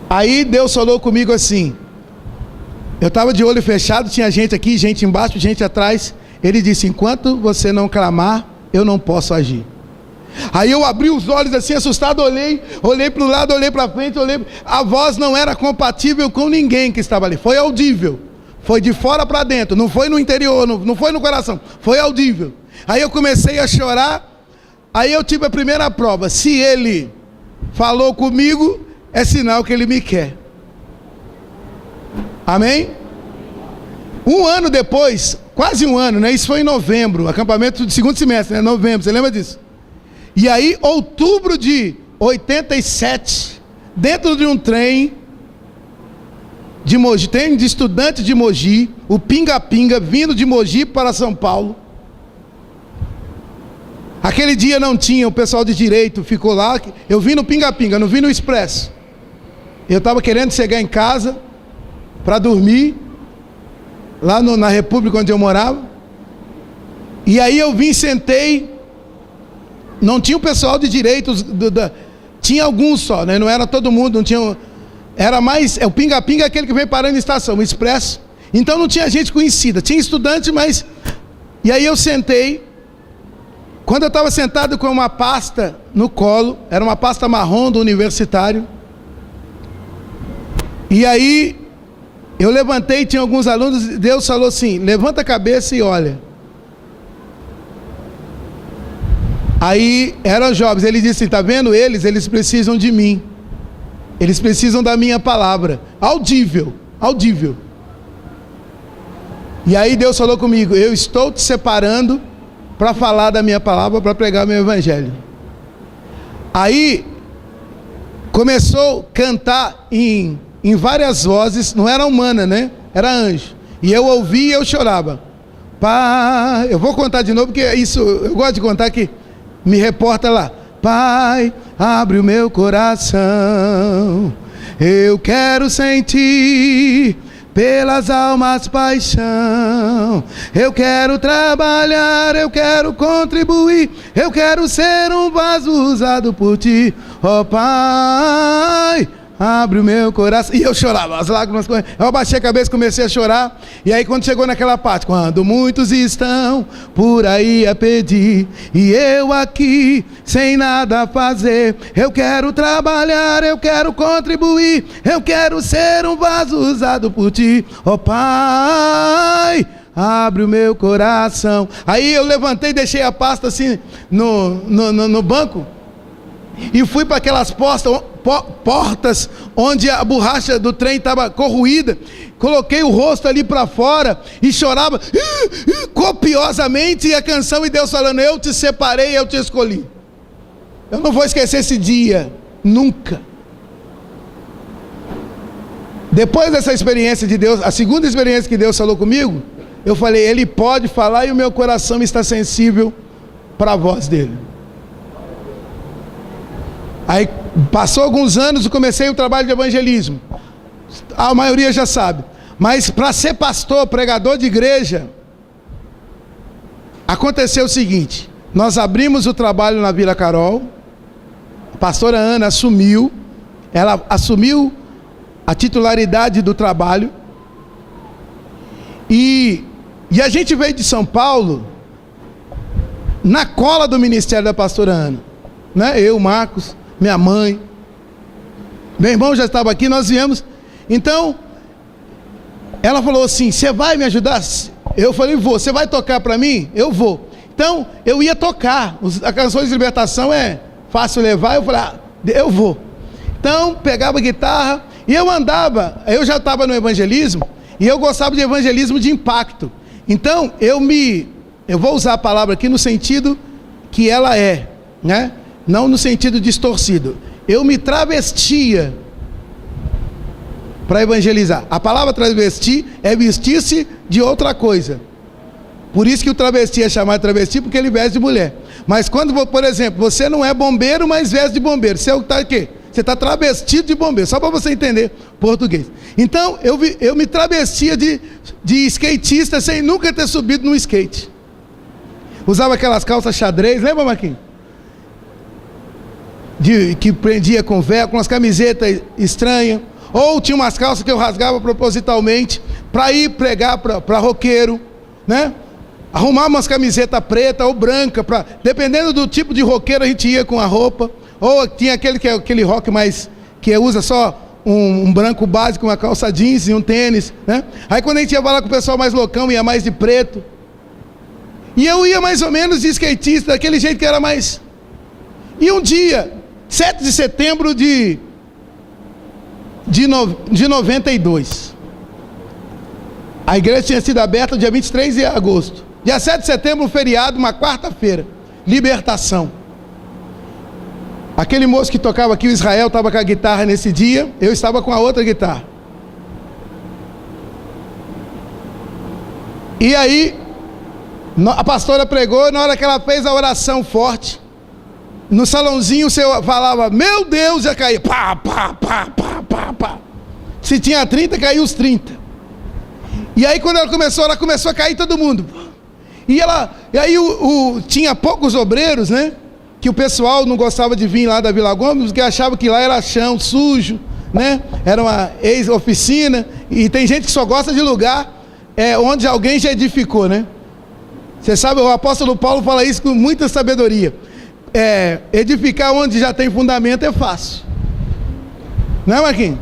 Aí Deus falou comigo assim, eu estava de olho fechado, tinha gente aqui, gente embaixo, gente atrás. Ele disse, enquanto você não clamar, eu não posso agir. Aí eu abri os olhos assim, assustado, olhei para o lado, olhei para frente, a voz não era compatível com ninguém que estava ali, foi audível, foi de fora para dentro, não foi no interior, não foi no coração, foi audível. Aí eu comecei a chorar, aí eu tive a primeira prova, se Ele falou comigo, é sinal que Ele me quer. Amém? Um ano depois, quase um ano, né? Isso foi em novembro, acampamento de segundo semestre, né? Novembro, você lembra disso? E aí, outubro de 87, dentro de um trem de Mogi, trem de estudante de Mogi, o pinga-pinga, vindo de Mogi para São Paulo. Aquele dia não tinha, o pessoal de direito ficou lá, eu vim no pinga-pinga, não vim no expresso. Eu estava querendo chegar em casa para dormir, lá na República onde eu morava. E aí eu vim, sentei. Não tinha o pessoal de direitos, tinha alguns só, né? Não era todo mundo, não tinha, era mais, o pinga-pinga é aquele que vem parando em estação, o expresso. Então não tinha gente conhecida, tinha estudante, mas... E aí eu sentei, quando eu estava sentado com uma pasta no colo, era uma pasta marrom do universitário, e aí eu levantei, tinha alguns alunos, Deus falou assim, levanta a cabeça e olha. Aí eram jovens, ele disse, está vendo eles precisam de mim, eles precisam da minha palavra, audível, audível. E aí Deus falou comigo, eu estou te separando para falar da minha palavra, para pregar meu evangelho. Aí começou a cantar em várias vozes, não era humana, né? Era anjo. E eu ouvia e eu chorava. Pai, eu vou contar de novo, porque isso, eu gosto de contar que me reporta lá. Pai, abre o meu coração, eu quero sentir pelas almas paixão, eu quero trabalhar, eu quero contribuir, eu quero ser um vaso usado por ti, ó Pai, abre o meu coração. E eu chorava, as lágrimas correndo. Eu abaixei a cabeça, comecei a chorar. E aí quando chegou naquela parte, quando muitos estão por aí a pedir, e eu aqui sem nada a fazer, eu quero trabalhar, eu quero contribuir, eu quero ser um vaso usado por ti, ó Pai, abre o meu coração. Aí eu levantei, deixei a pasta assim no banco. e fui para aquelas portas onde a borracha do trem estava corroída, coloquei o rosto ali para fora e chorava copiosamente, e a canção, e Deus falando: eu te separei, eu te escolhi. Eu não vou esquecer esse dia, nunca. Depois dessa experiência de Deus, a segunda experiência que Deus falou comigo, eu falei: Ele pode falar e o meu coração está sensível para a voz dele. Aí passou alguns anos e comecei o trabalho de evangelismo. A maioria já sabe. Mas para ser pastor, pregador de igreja, aconteceu o seguinte: nós abrimos o trabalho na Vila Carol, a pastora Ana assumiu, ela assumiu a titularidade do trabalho, e a gente veio de São Paulo na cola do ministério da pastora Ana, né? Eu, Marcos, minha mãe, meu irmão já estava aqui, nós viemos. Então ela falou assim: você vai me ajudar? Eu falei: vou. Você vai tocar para mim? Eu vou. Então eu ia tocar, a canções de libertação é fácil levar. Eu falei: eu vou. Então pegava a guitarra e eu andava. Eu já estava no evangelismo e eu gostava de evangelismo de impacto. Então eu vou usar a palavra aqui no sentido que ela é, né? Não no sentido distorcido. Eu me travestia para evangelizar. A palavra travesti é vestir-se de outra coisa. Por isso que o travesti é chamado de travesti, porque ele veste de mulher. Mas quando, por exemplo, você não é bombeiro, mas veste de bombeiro, você está o quê? Você está travestido de bombeiro, só para você entender português. Então eu me travestia de skatista sem nunca ter subido num skate. Usava aquelas calças xadrez, lembra, Marquinhos? Que prendia com véu, com umas camisetas estranhas. Ou tinha umas calças que eu rasgava propositalmente para ir pregar para roqueiro, né? Arrumar umas camisetas preta ou branca, dependendo do tipo de roqueiro a gente ia com a roupa. Ou tinha aquele rock mais que usa só um branco básico, uma calça jeans e um tênis, né? Aí quando a gente ia falar com o pessoal mais loucão, ia mais de preto. E eu ia mais ou menos de skatista, daquele jeito que era mais. E um dia, 7 de setembro de 92, a igreja tinha sido aberta dia 23 de agosto. Dia 7 de setembro, um feriado, uma quarta-feira, libertação. Aquele moço que tocava aqui, o Israel, estava com a guitarra nesse dia, eu estava com a outra guitarra. E aí a pastora pregou, e na hora que ela fez a oração forte, no salãozinho você falava: meu Deus, ia cair, pá, pá, pá, pá, pá, pá. Se tinha 30, caiu os 30. E aí quando ela começou a cair todo mundo. E aí tinha poucos obreiros, né? Que o pessoal não gostava de vir lá da Vila Gomes, porque achava que lá era chão sujo, né? Era uma ex-oficina, e tem gente que só gosta de lugar onde alguém já edificou, né? Você sabe, o apóstolo Paulo fala isso com muita sabedoria. Edificar onde já tem fundamento é fácil. Não é, Marquinhos?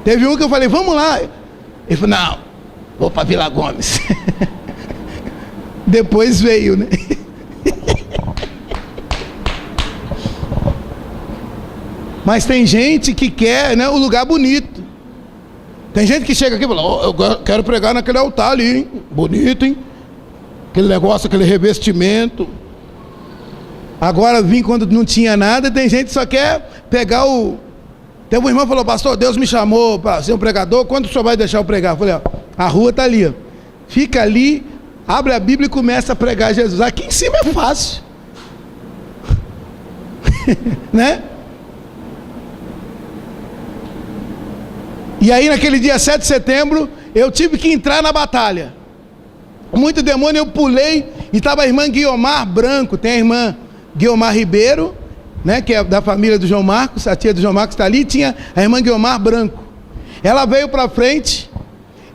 Teve um que eu falei: vamos lá. Ele falou: não, vou para Vila Gomes. Depois veio, né? Mas tem gente que quer, né, o lugar bonito. Tem gente que chega aqui e fala: eu quero pregar naquele altar ali, hein? Bonito, hein? Aquele negócio, aquele revestimento. Agora vim quando não tinha nada. Tem gente que só quer pegar Teve um irmão que falou: pastor, Deus me chamou para ser um pregador, quando o senhor vai deixar eu pregar? Eu falei: ó, a rua está ali, ó. Fica ali, abre a Bíblia e começa a pregar Jesus. Aqui em cima é fácil. Né? E aí naquele dia 7 de setembro, eu tive que entrar na batalha. Muito demônio, eu pulei, e estava a irmã Guiomar Branco. Tem a irmã Guiomar Ribeiro, né, que é da família do João Marcos, a tia do João Marcos está ali. Tinha a irmã Guiomar Branco. Ela veio para frente,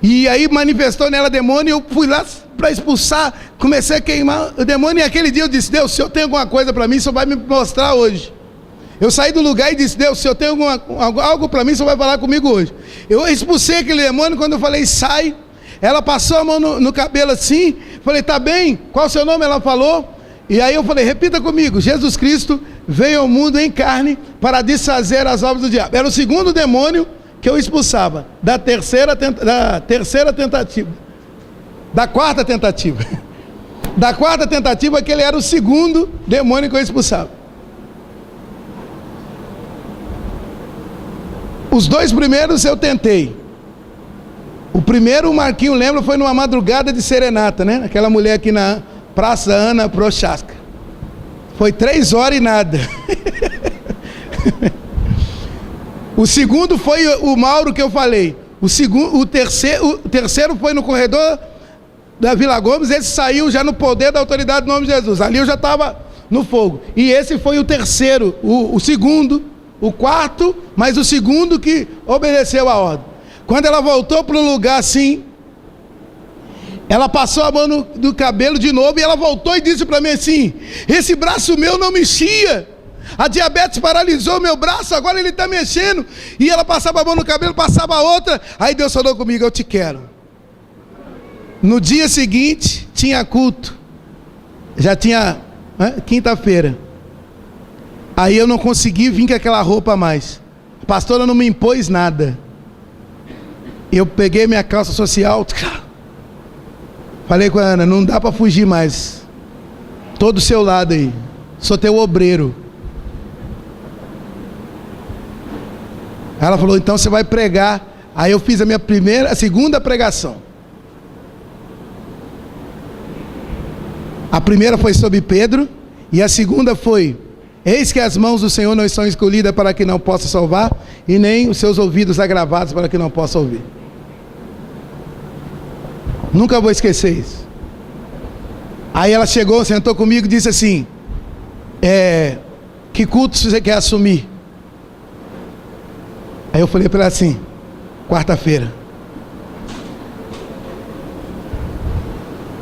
e aí manifestou nela demônio, e eu fui lá para expulsar, comecei a queimar o demônio, e aquele dia eu disse: Deus, se eu tenho alguma coisa para mim, o Senhor vai me mostrar hoje. Eu saí do lugar e disse: Deus, se eu tenho algo para mim, o Senhor vai falar comigo hoje. Eu expulsei aquele demônio. Quando eu falei: sai, ela passou a mão no cabelo assim. Falei: tá bem? Qual o seu nome? Ela falou. E aí eu falei: repita comigo: Jesus Cristo veio ao mundo em carne para desfazer as obras do diabo. Era o segundo demônio que eu expulsava, da quarta tentativa. Da quarta tentativa, que ele era o segundo demônio que eu expulsava. Os 2 primeiros eu tentei. O primeiro, o Marquinho lembra, foi numa madrugada de serenata, né? Aquela mulher aqui na Praça Ana Prochaska. Foi 3 horas e nada. O segundo foi o Mauro que eu falei. O terceiro foi no corredor da Vila Gomes. Esse saiu já no poder da autoridade do nome de Jesus. Ali eu já estava no fogo. E esse foi o terceiro, o segundo, o quarto, mas o segundo que obedeceu a ordem. Quando ela voltou para o lugar assim, ela passou a mão no cabelo de novo e ela voltou e disse para mim assim: esse braço meu não mexia. A diabetes paralisou meu braço, agora ele está mexendo. E ela passava a mão no cabelo, passava a outra. Aí Deus falou comigo: eu te quero. No dia seguinte, tinha culto. Já tinha quinta-feira. Aí eu não consegui vir com aquela roupa mais. A pastora não me impôs nada. Eu peguei minha calça social. Falei com a Ana: não dá para fugir mais. Tô do seu lado aí. Sou teu obreiro. Ela falou: então você vai pregar. Aí eu fiz a segunda pregação. A primeira foi sobre Pedro. E a segunda foi: eis que as mãos do Senhor não estão escolhidas para que não possa salvar, e nem os seus ouvidos agravados para que não possa ouvir. Nunca vou esquecer isso. Aí ela chegou, sentou comigo e disse assim: que culto você quer assumir? Aí eu falei para ela assim: quarta-feira.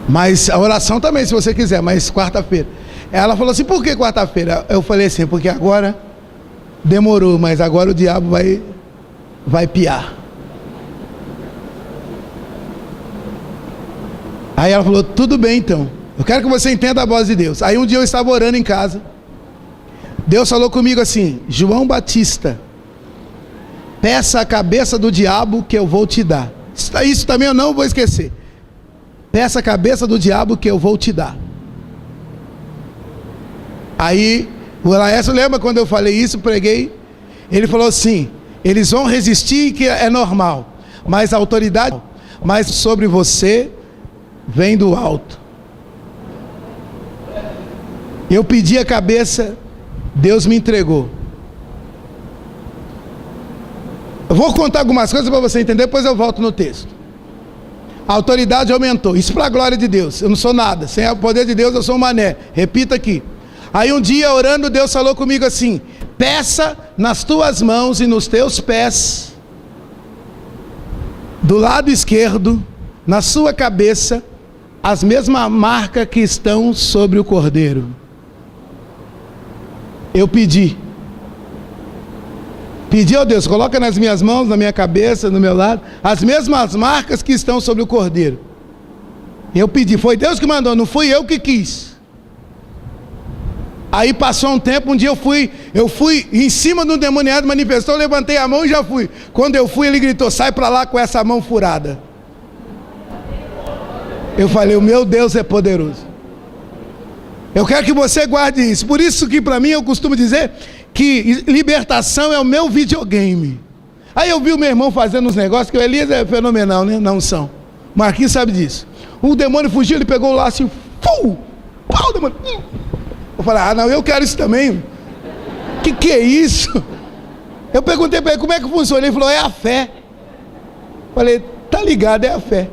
Mas a oração também, se você quiser, mas quarta-feira. Ela falou assim: por que quarta-feira? Eu falei assim: porque agora demorou, mas agora o diabo vai piar. Aí ela falou: tudo bem então, eu quero que você entenda a voz de Deus. Aí um dia eu estava orando em casa. Deus falou comigo assim: João Batista, peça a cabeça do diabo que eu vou te dar. Isso também eu não vou esquecer. Peça a cabeça do diabo que eu vou te dar. Aí o Laércio lembra quando eu falei isso, preguei. Ele falou assim: eles vão resistir, que é normal, mas a autoridade, mas sobre você vem do alto. Eu pedi a cabeça, Deus me entregou. Eu vou contar algumas coisas para você entender, depois eu volto no texto. A autoridade aumentou, isso para a glória de Deus. Eu não sou nada, sem o poder de Deus eu sou um mané. Repita aqui. Aí um dia orando, Deus falou comigo assim: peça nas tuas mãos e nos teus pés, do lado esquerdo, na sua cabeça, as mesmas marcas que estão sobre o cordeiro. Eu pedi, ó Deus, coloca nas minhas mãos, na minha cabeça, no meu lado, as mesmas marcas que estão sobre o cordeiro. Eu pedi, foi Deus que mandou, não fui eu que quis. Aí passou um tempo, um dia eu fui em cima de um demoniado, manifestou, levantei a mão e já fui. Quando eu fui, ele gritou: sai para lá com essa mão furada. Eu falei: o meu Deus é poderoso. Eu quero que você guarde isso. Por isso que para mim eu costumo dizer que libertação é o meu videogame. Aí eu vi o meu irmão fazendo uns negócios, que o Elias é fenomenal, né? Não são. Marquinhos sabe disso. O demônio fugiu, ele pegou lá assim, pau, o demônio. Eu falei: ah não, eu quero isso também. Que é isso? Eu perguntei para ele: como é que funciona? Ele falou: é a fé. Eu falei: tá ligado, é a fé.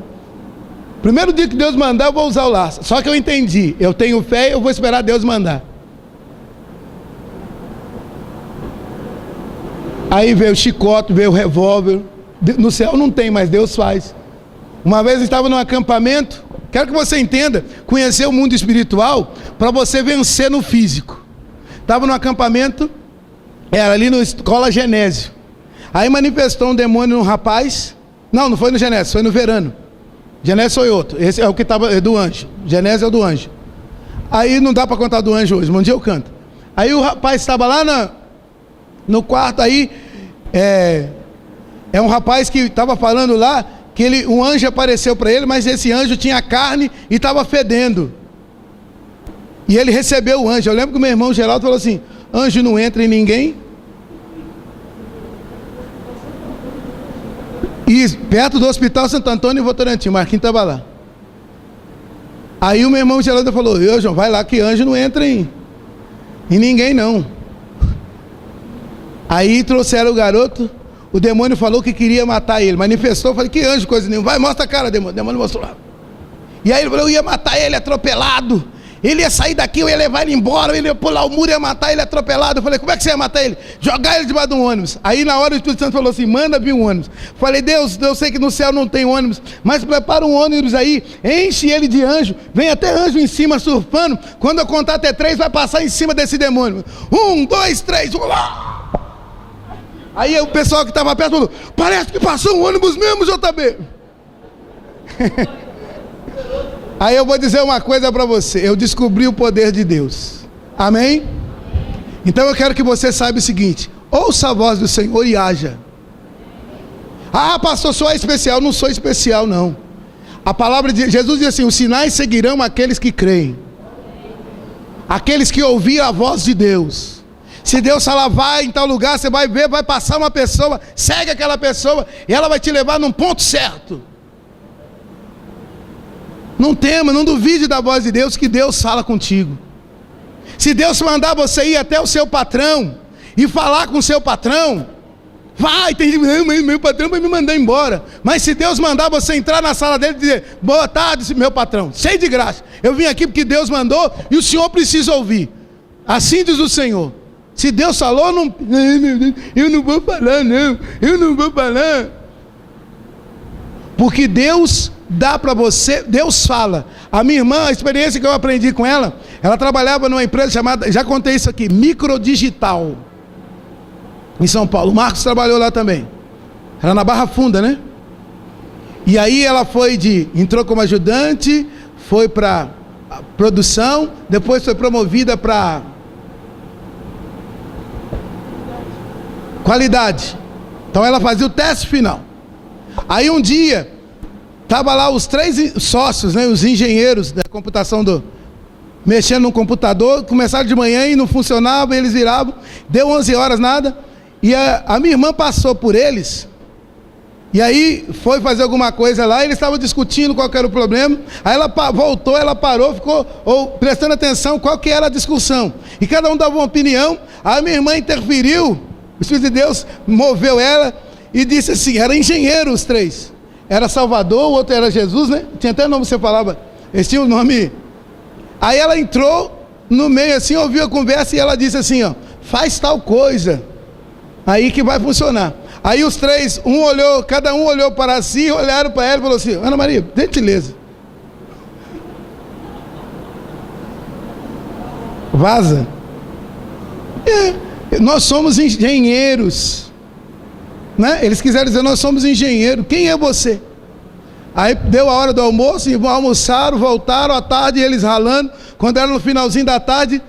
Primeiro dia que Deus mandar, eu vou usar o laço. Só que eu entendi, eu tenho fé, eu vou esperar Deus mandar. Aí veio o chicote, veio o revólver. No céu não tem, mas Deus faz. Uma vez eu estava num acampamento. Quero que você entenda, conhecer o mundo espiritual para você vencer no físico. Estava num acampamento, era ali no Escola Genésio. Aí manifestou um demônio num rapaz. Não foi no Genésio, foi no Verano. Genésio foi outro, esse é o que estava do anjo. Genésio é o do anjo. Aí não dá para contar do anjo hoje, mas um dia eu canto. Aí o rapaz estava lá no quarto, aí um rapaz que estava falando lá, que um anjo apareceu para ele, mas esse anjo tinha carne e estava fedendo. E ele recebeu o anjo. Eu lembro que o meu irmão Geraldo falou assim: anjo não entra em ninguém. E perto do Hospital Santo Antônio, em Votorantim, o Marquinhos estava lá. Aí o meu irmão Geraldo falou: João, vai lá que anjo não entra em ninguém não. Aí trouxeram o garoto, o demônio falou que queria matar ele, manifestou, falei: que anjo, coisa nenhuma, vai, mostra a cara, demônio. O demônio mostrou lá. E aí ele falou: eu ia matar ele atropelado, ele ia sair daqui, eu ia levar ele embora, ele ia pular o muro, ia matar ele atropelado. Eu falei: como é que você ia matar ele? Jogar ele debaixo de um ônibus. Aí na hora o Espírito Santo falou assim: manda vir um ônibus. Falei: Deus, eu sei que no céu não tem ônibus, mas prepara um ônibus aí, enche ele de anjo, vem até anjo em cima surfando, quando eu contar até 3 vai passar em cima desse demônio. 1, 2, 3, Aí o pessoal que estava perto falou: parece que passou um ônibus mesmo, JB. Aí eu vou dizer uma coisa para você: eu descobri o poder de Deus. Amém? Então eu quero que você saiba o seguinte: ouça a voz do Senhor e haja. Ah, pastor, só é especial. Não sou especial, não. A palavra de Jesus diz assim: os sinais seguirão aqueles que creem, aqueles que ouviram a voz de Deus. Se Deus falar, vai em tal lugar, você vai ver, vai passar uma pessoa, segue aquela pessoa e ela vai te levar num ponto certo. Não tema, não duvide da voz de Deus, que Deus fala contigo. Se Deus mandar você ir até o seu patrão e falar com o seu patrão, vai, meu patrão vai me mandar embora. Mas se Deus mandar você entrar na sala dele e dizer: boa tarde, meu patrão, cheio de graça, eu vim aqui porque Deus mandou e o senhor precisa ouvir. Assim diz o Senhor. Se Deus falou, não, eu não vou falar não, eu não vou falar. Porque Deus dá para você, Deus fala. A minha irmã, a experiência que eu aprendi com ela, ela trabalhava numa empresa chamada, já contei isso aqui, Microdigital, em São Paulo. O Marcos trabalhou lá também. Era na Barra Funda, né? E aí ela entrou como ajudante, foi para produção, depois foi promovida para qualidade. Então ela fazia o teste final. Aí um dia estava lá os 3 sócios, né, os engenheiros da computação, mexendo no computador. Começaram de manhã e não funcionava, eles viravam, deu 11 horas, nada. E a minha irmã passou por eles, e aí foi fazer alguma coisa lá, eles estavam discutindo qual que era o problema. Aí ela voltou, ela parou, ficou prestando atenção qual que era a discussão, e cada um dava uma opinião. A minha irmã interferiu, o Espírito de Deus moveu ela e disse assim, era engenheiro os 3, era Salvador, o outro era Jesus, né? Tinha até nome, você falava, eles tinham o nome. Aí ela entrou no meio assim, ouviu a conversa e ela disse assim, ó, faz tal coisa, aí que vai funcionar. Aí os 3, cada um olhou para si, olharam para ela e falou assim, Ana Maria, gentileza, vaza. Nós somos engenheiros, né? Eles quiseram dizer, nós somos engenheiros, quem é você? Aí deu a hora do almoço, e almoçaram, voltaram à tarde, eles ralando. Quando era no finalzinho da tarde,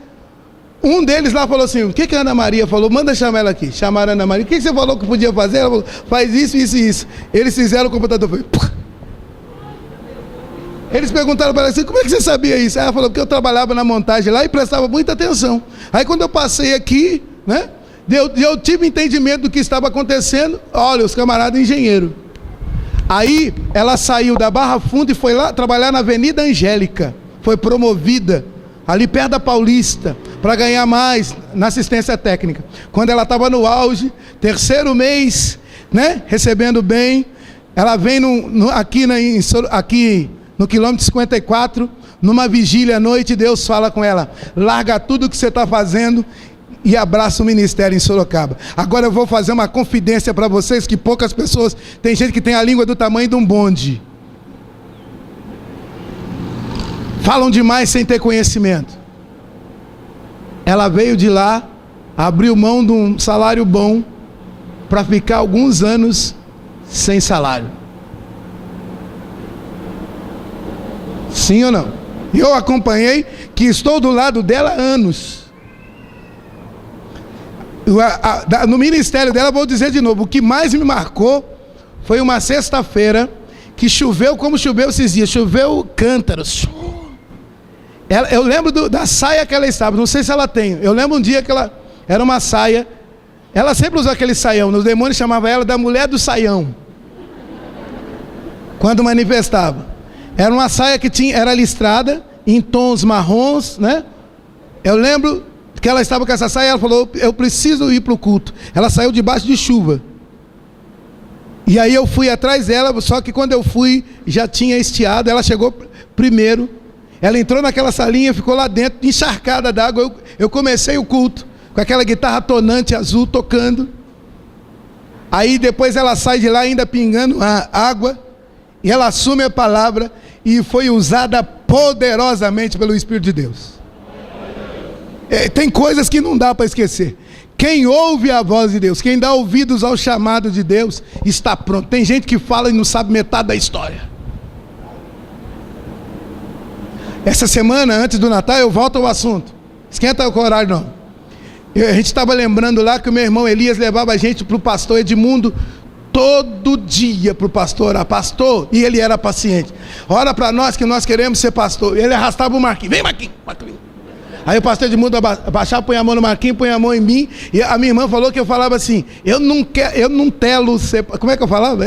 um deles lá falou assim, o que a Ana Maria falou? Manda chamar ela aqui. Chamaram a Ana Maria, o que você falou que podia fazer? Ela falou, faz isso, isso e isso. Eles fizeram o computador, foi... Eles perguntaram para ela assim, como é que você sabia isso? Aí ela falou, porque eu trabalhava na montagem lá e prestava muita atenção. Aí quando eu passei aqui, né, eu tive entendimento do que estava acontecendo. Olha, os camaradas engenheiros. Aí ela saiu da Barra Funda e foi lá trabalhar na Avenida Angélica. Foi promovida ali perto da Paulista, para ganhar mais na assistência técnica. Quando ela estava no auge, 3º mês, né, recebendo bem, ela vem aqui no quilômetro 54, numa vigília à noite, Deus fala com ela, larga tudo que você está fazendo e abraça o ministério em Sorocaba. Agora eu vou fazer uma confidência para vocês, que poucas pessoas, tem gente que tem a língua do tamanho de um bonde, falam demais sem ter conhecimento. Ela veio de lá, abriu mão de um salário bom, para ficar alguns anos sem salário. Sim ou não? Eu acompanhei, que estou do lado dela há anos. No ministério dela, vou dizer de novo, o que mais me marcou foi uma sexta-feira que choveu como choveu esses dias, choveu cântaros. Eu lembro da saia que ela estava, não sei se ela tem, eu lembro um dia que ela era uma saia, ela sempre usou aquele saião, os demônios chamavam ela da mulher do saião, quando manifestava. Era uma saia que era listrada, em tons marrons, né? Eu lembro que ela estava com essa saia, ela falou, eu preciso ir para o culto. Ela saiu debaixo de chuva. E aí eu fui atrás dela, só que quando eu fui, já tinha estiado, ela chegou primeiro. Ela entrou naquela salinha, ficou lá dentro, encharcada d'água. Eu comecei o culto, com aquela guitarra tonante azul, tocando. Aí depois ela sai de lá, ainda pingando a água, e ela assume a palavra, e foi usada poderosamente pelo Espírito de Deus. Tem coisas que não dá para esquecer. Quem ouve a voz de Deus, quem dá ouvidos ao chamado de Deus, está pronto. Tem gente que fala e não sabe metade da história. Essa semana, antes do Natal, eu volto ao assunto. Esquenta o horário não. A gente estava lembrando lá que o meu irmão Elias levava a gente para o pastor Edmundo todo dia para o pastor orar. Pastor, e ele era paciente. Ora para nós que nós queremos ser pastor. Ele arrastava o Marquinhos. Vem Marquinhos, Marquinhos. Aí o pastor Edmundo abaixava, põe a mão no Marquinhos, põe a mão em mim. E a minha irmã falou que eu falava assim, eu não telo ser... Como é que eu falava?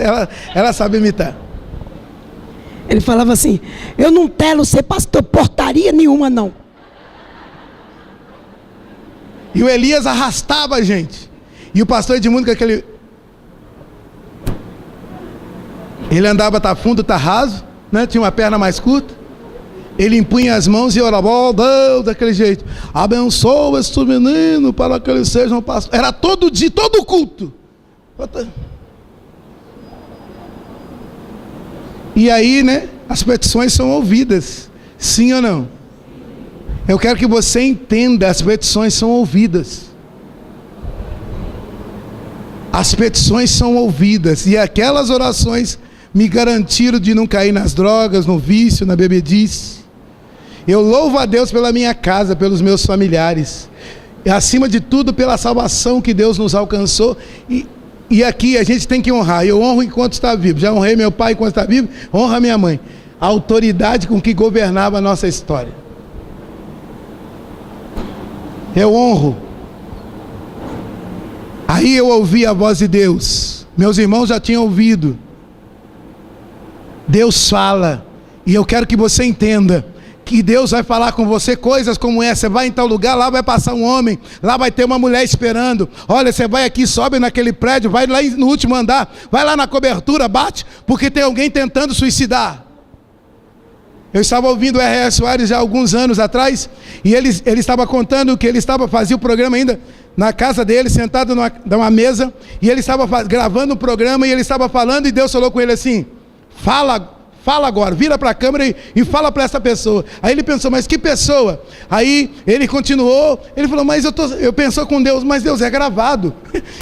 Ela sabe imitar. Ele falava assim, eu não telo ser pastor portaria nenhuma não. E o Elias arrastava a gente. E o pastor Edmundo com aquele... Ele andava, tá fundo, tá raso, né? Tinha uma perna mais curta. Ele impunha as mãos e orava, oh Deus, daquele jeito. Abençoa este menino para que ele seja um pastor. Era todo dia, todo culto. E aí, né? As petições são ouvidas. Sim ou não? Eu quero que você entenda, as petições são ouvidas. As petições são ouvidas. E aquelas orações me garantiram de não cair nas drogas, no vício, na bebedice. Eu louvo a Deus pela minha casa, pelos meus familiares. E acima de tudo, pela salvação que Deus nos alcançou. E aqui a gente tem que honrar. Eu honro enquanto está vivo. Já honrei meu pai enquanto está vivo. Honra minha mãe. A autoridade com que governava a nossa história. Eu honro. Aí eu ouvi a voz de Deus. Meus irmãos já tinham ouvido. Deus fala. E eu quero que você entenda que Deus vai falar com você coisas como essa. Você vai em tal lugar, lá vai passar um homem, lá vai ter uma mulher esperando. Olha, você vai aqui, sobe naquele prédio, vai lá no último andar, vai lá na cobertura, bate, porque tem alguém tentando suicidar. Eu estava ouvindo o R.S. Soares já há alguns anos atrás, e ele estava contando que ele fazia o programa ainda na casa dele, sentado numa mesa, e ele estava gravando o programa, e ele estava falando, e Deus falou com ele assim, fala agora, vira para a câmera e fala para essa pessoa. Aí ele pensou, mas que pessoa? Aí ele continuou, ele falou, mas eu pensou com Deus, mas Deus é gravado.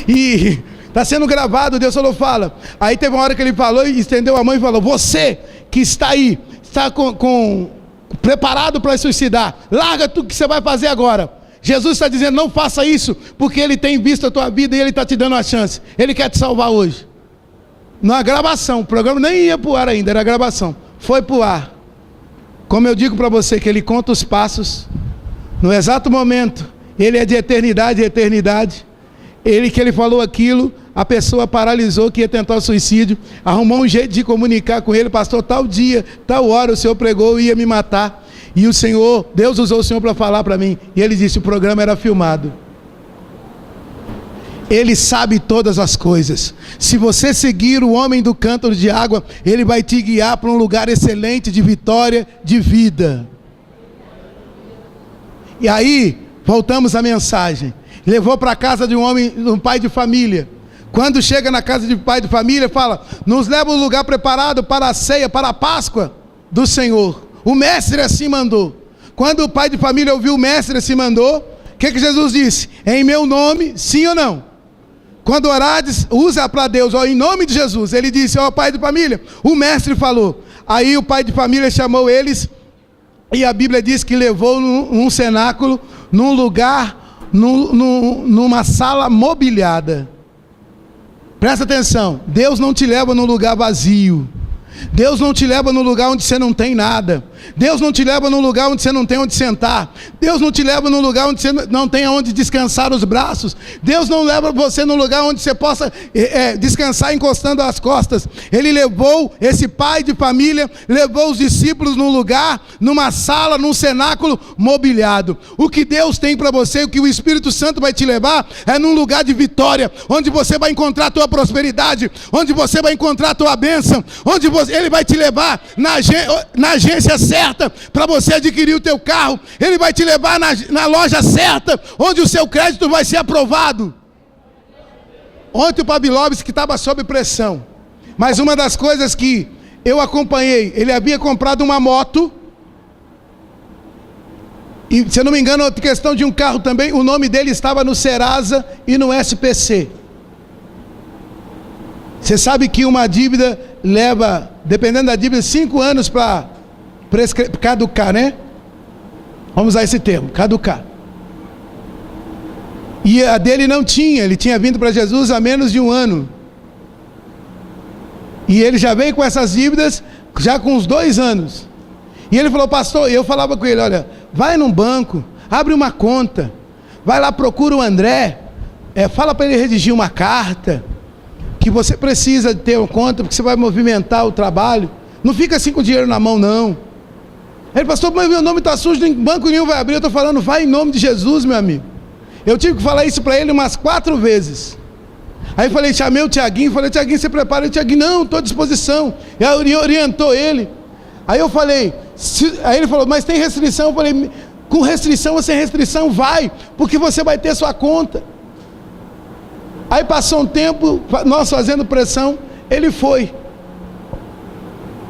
E está sendo gravado, Deus falou, fala. Aí teve uma hora que ele falou e estendeu a mão e falou, você que está aí, está preparado para suicidar, larga tudo que você vai fazer agora. Jesus está dizendo, não faça isso, porque Ele tem visto a tua vida e Ele está te dando uma chance. Ele quer te salvar hoje. Na gravação, o programa nem ia para o ar ainda, era gravação. Foi para o ar. Como eu digo para você, que Ele conta os passos, no exato momento, Ele é de eternidade a eternidade. Que Ele falou aquilo, a pessoa paralisou, que ia tentar o suicídio, arrumou um jeito de comunicar com Ele, pastor, tal dia, tal hora o Senhor pregou e ia me matar. E o Senhor, Deus usou o Senhor para falar para mim. E Ele disse, o programa era filmado. Ele sabe todas as coisas. Se você seguir o homem do cântaro de água, ele vai te guiar para um lugar excelente de vitória, de vida. E aí, voltamos à mensagem. Levou para a casa de um pai de família. Quando chega na casa de pai de família, fala, nos leva a um lugar preparado para a ceia, para a Páscoa do Senhor. O mestre assim mandou. Quando o pai de família ouviu o mestre assim mandou, o que Jesus disse? Em meu nome, sim ou não? Quando orades, usa para Deus, em nome de Jesus. Ele disse, pai de família, o mestre falou. Aí o pai de família chamou eles, e a Bíblia diz que levou num cenáculo, num lugar numa sala mobiliada. Presta atenção, Deus não te leva num lugar vazio. Deus não te leva num lugar onde você não tem nada. Deus não te leva num lugar onde você não tem onde sentar. Deus não te leva num lugar onde você não tem onde descansar os braços. Deus não leva você num lugar onde você possa descansar encostando as costas. Ele levou, esse pai de família, levou os discípulos num lugar, numa sala, num cenáculo mobiliado. O que Deus tem para você, o que o Espírito Santo vai te levar, é num lugar de vitória, onde você vai encontrar a tua prosperidade, onde você vai encontrar a tua bênção, onde Ele vai te levar na agência certa para você adquirir o teu carro. Ele vai te levar na loja certa, onde o seu crédito vai ser aprovado. Ontem o Pabilovski estava sob pressão, mas uma das coisas que eu acompanhei, ele havia comprado uma moto, e se eu não me engano, outra questão de um carro também, o nome dele estava no Serasa e no SPC. Você sabe que uma dívida leva, dependendo da dívida, 5 anos para caducar, né? Vamos usar esse termo, caducar. E a dele não tinha, ele tinha vindo para Jesus há menos de 1 ano. E ele já veio com essas dívidas, já com uns 2 anos. E ele falou, pastor, e eu falava com ele, olha, vai num banco, abre uma conta, vai lá, procura o André, fala para ele redigir uma carta, que você precisa ter uma conta, porque você vai movimentar o trabalho. Não fica assim com o dinheiro na mão, não. Ele, pastor, mas meu nome está sujo, nem banco nenhum vai abrir. Eu estou falando, vai em nome de Jesus, meu amigo. Eu tive que falar isso para ele umas 4 vezes. Aí falei, chamei o Tiaguinho, falei, Tiaguinho, você prepara? O Tiaguinho, não, estou à disposição. E aí orientou ele. Aí eu falei, aí ele falou, mas tem restrição? Eu falei, com restrição ou sem restrição, vai, porque você vai ter sua conta. Aí passou um tempo, nós fazendo pressão, ele foi.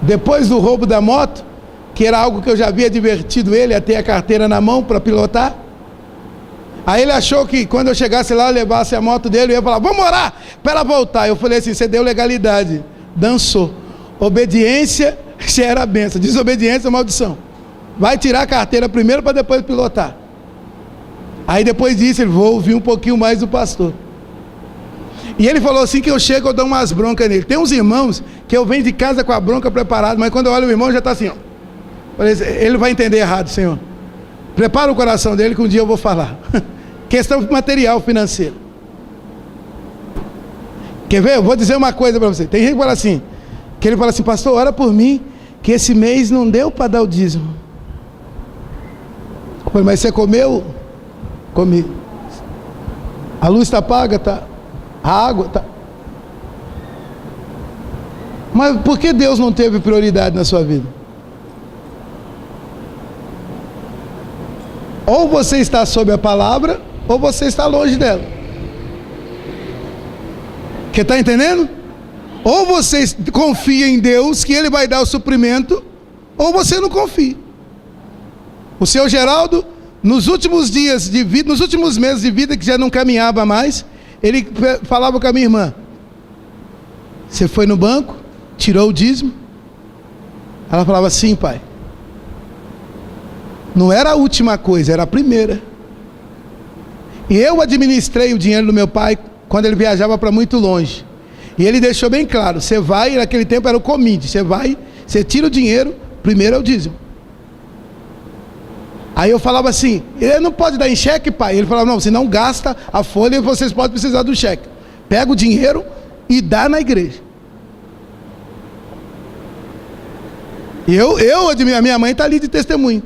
Depois do roubo da moto, que era algo que eu já havia advertido ele a ter a carteira na mão para pilotar. Aí ele achou que quando eu chegasse lá, eu levasse a moto dele, eu ia falar, vamos orar para ela voltar. Eu falei assim, você deu legalidade, dançou. Obediência gera bênção, desobediência é maldição. Vai tirar a carteira primeiro para depois pilotar. Aí depois disso, ele vou ouvir um pouquinho mais do pastor. E ele falou assim que eu chego, eu dou umas broncas nele. Tem uns irmãos que eu venho de casa com a bronca preparada, mas quando eu olho o irmão já está assim, ó. Ele vai entender errado, Senhor. Prepara o coração dele que um dia eu vou falar. Questão material, financeira. Quer ver? Eu vou dizer uma coisa para você. Tem gente que fala assim, pastor, ora por mim, que esse mês não deu para dar o dízimo. Eu falei, mas você comeu? Comi. A luz está paga? Tá. A água tá. Mas por que Deus não teve prioridade na sua vida? Ou você está sob a palavra, ou você está longe dela. Você está entendendo? Ou você confia em Deus, que Ele vai dar o suprimento, ou você não confia. O seu Geraldo, nos últimos dias de vida, nos últimos meses de vida, que já não caminhava mais, ele falava com a minha irmã, você foi no banco, tirou o dízimo? Ela falava, sim, pai. Não era a última coisa, era a primeira. E eu administrei o dinheiro do meu pai quando ele viajava para muito longe. E ele deixou bem claro, você vai, naquele tempo era o comide, você vai, você tira o dinheiro, primeiro é o dízimo. Aí eu falava assim, ele não pode dar em cheque, pai? Ele falava, não, você não gasta a folha e vocês podem precisar do cheque. Pega o dinheiro e dá na igreja. E a minha mãe está ali de testemunho.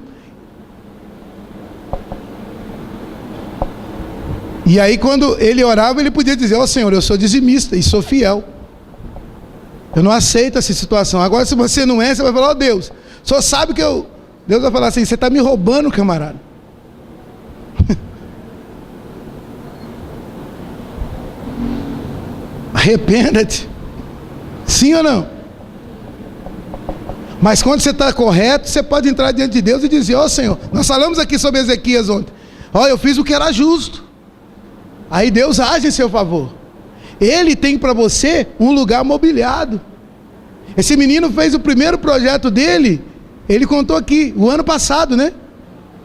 E aí quando ele orava, ele podia dizer, ó Senhor, eu sou dizimista e sou fiel. Eu não aceito essa situação. Agora se você não é, você vai falar, ó Deus, o Senhor sabe que eu... Deus vai falar assim, você está me roubando, camarada. Arrependa-te. Sim ou não? Mas quando você está correto, você pode entrar diante de Deus e dizer, ó Senhor, nós falamos aqui sobre Ezequias ontem. Ó, eu fiz o que era justo. Aí Deus age em seu favor. Ele tem para você um lugar mobiliado. Esse menino fez o primeiro projeto dele, ele contou aqui, o ano passado, né?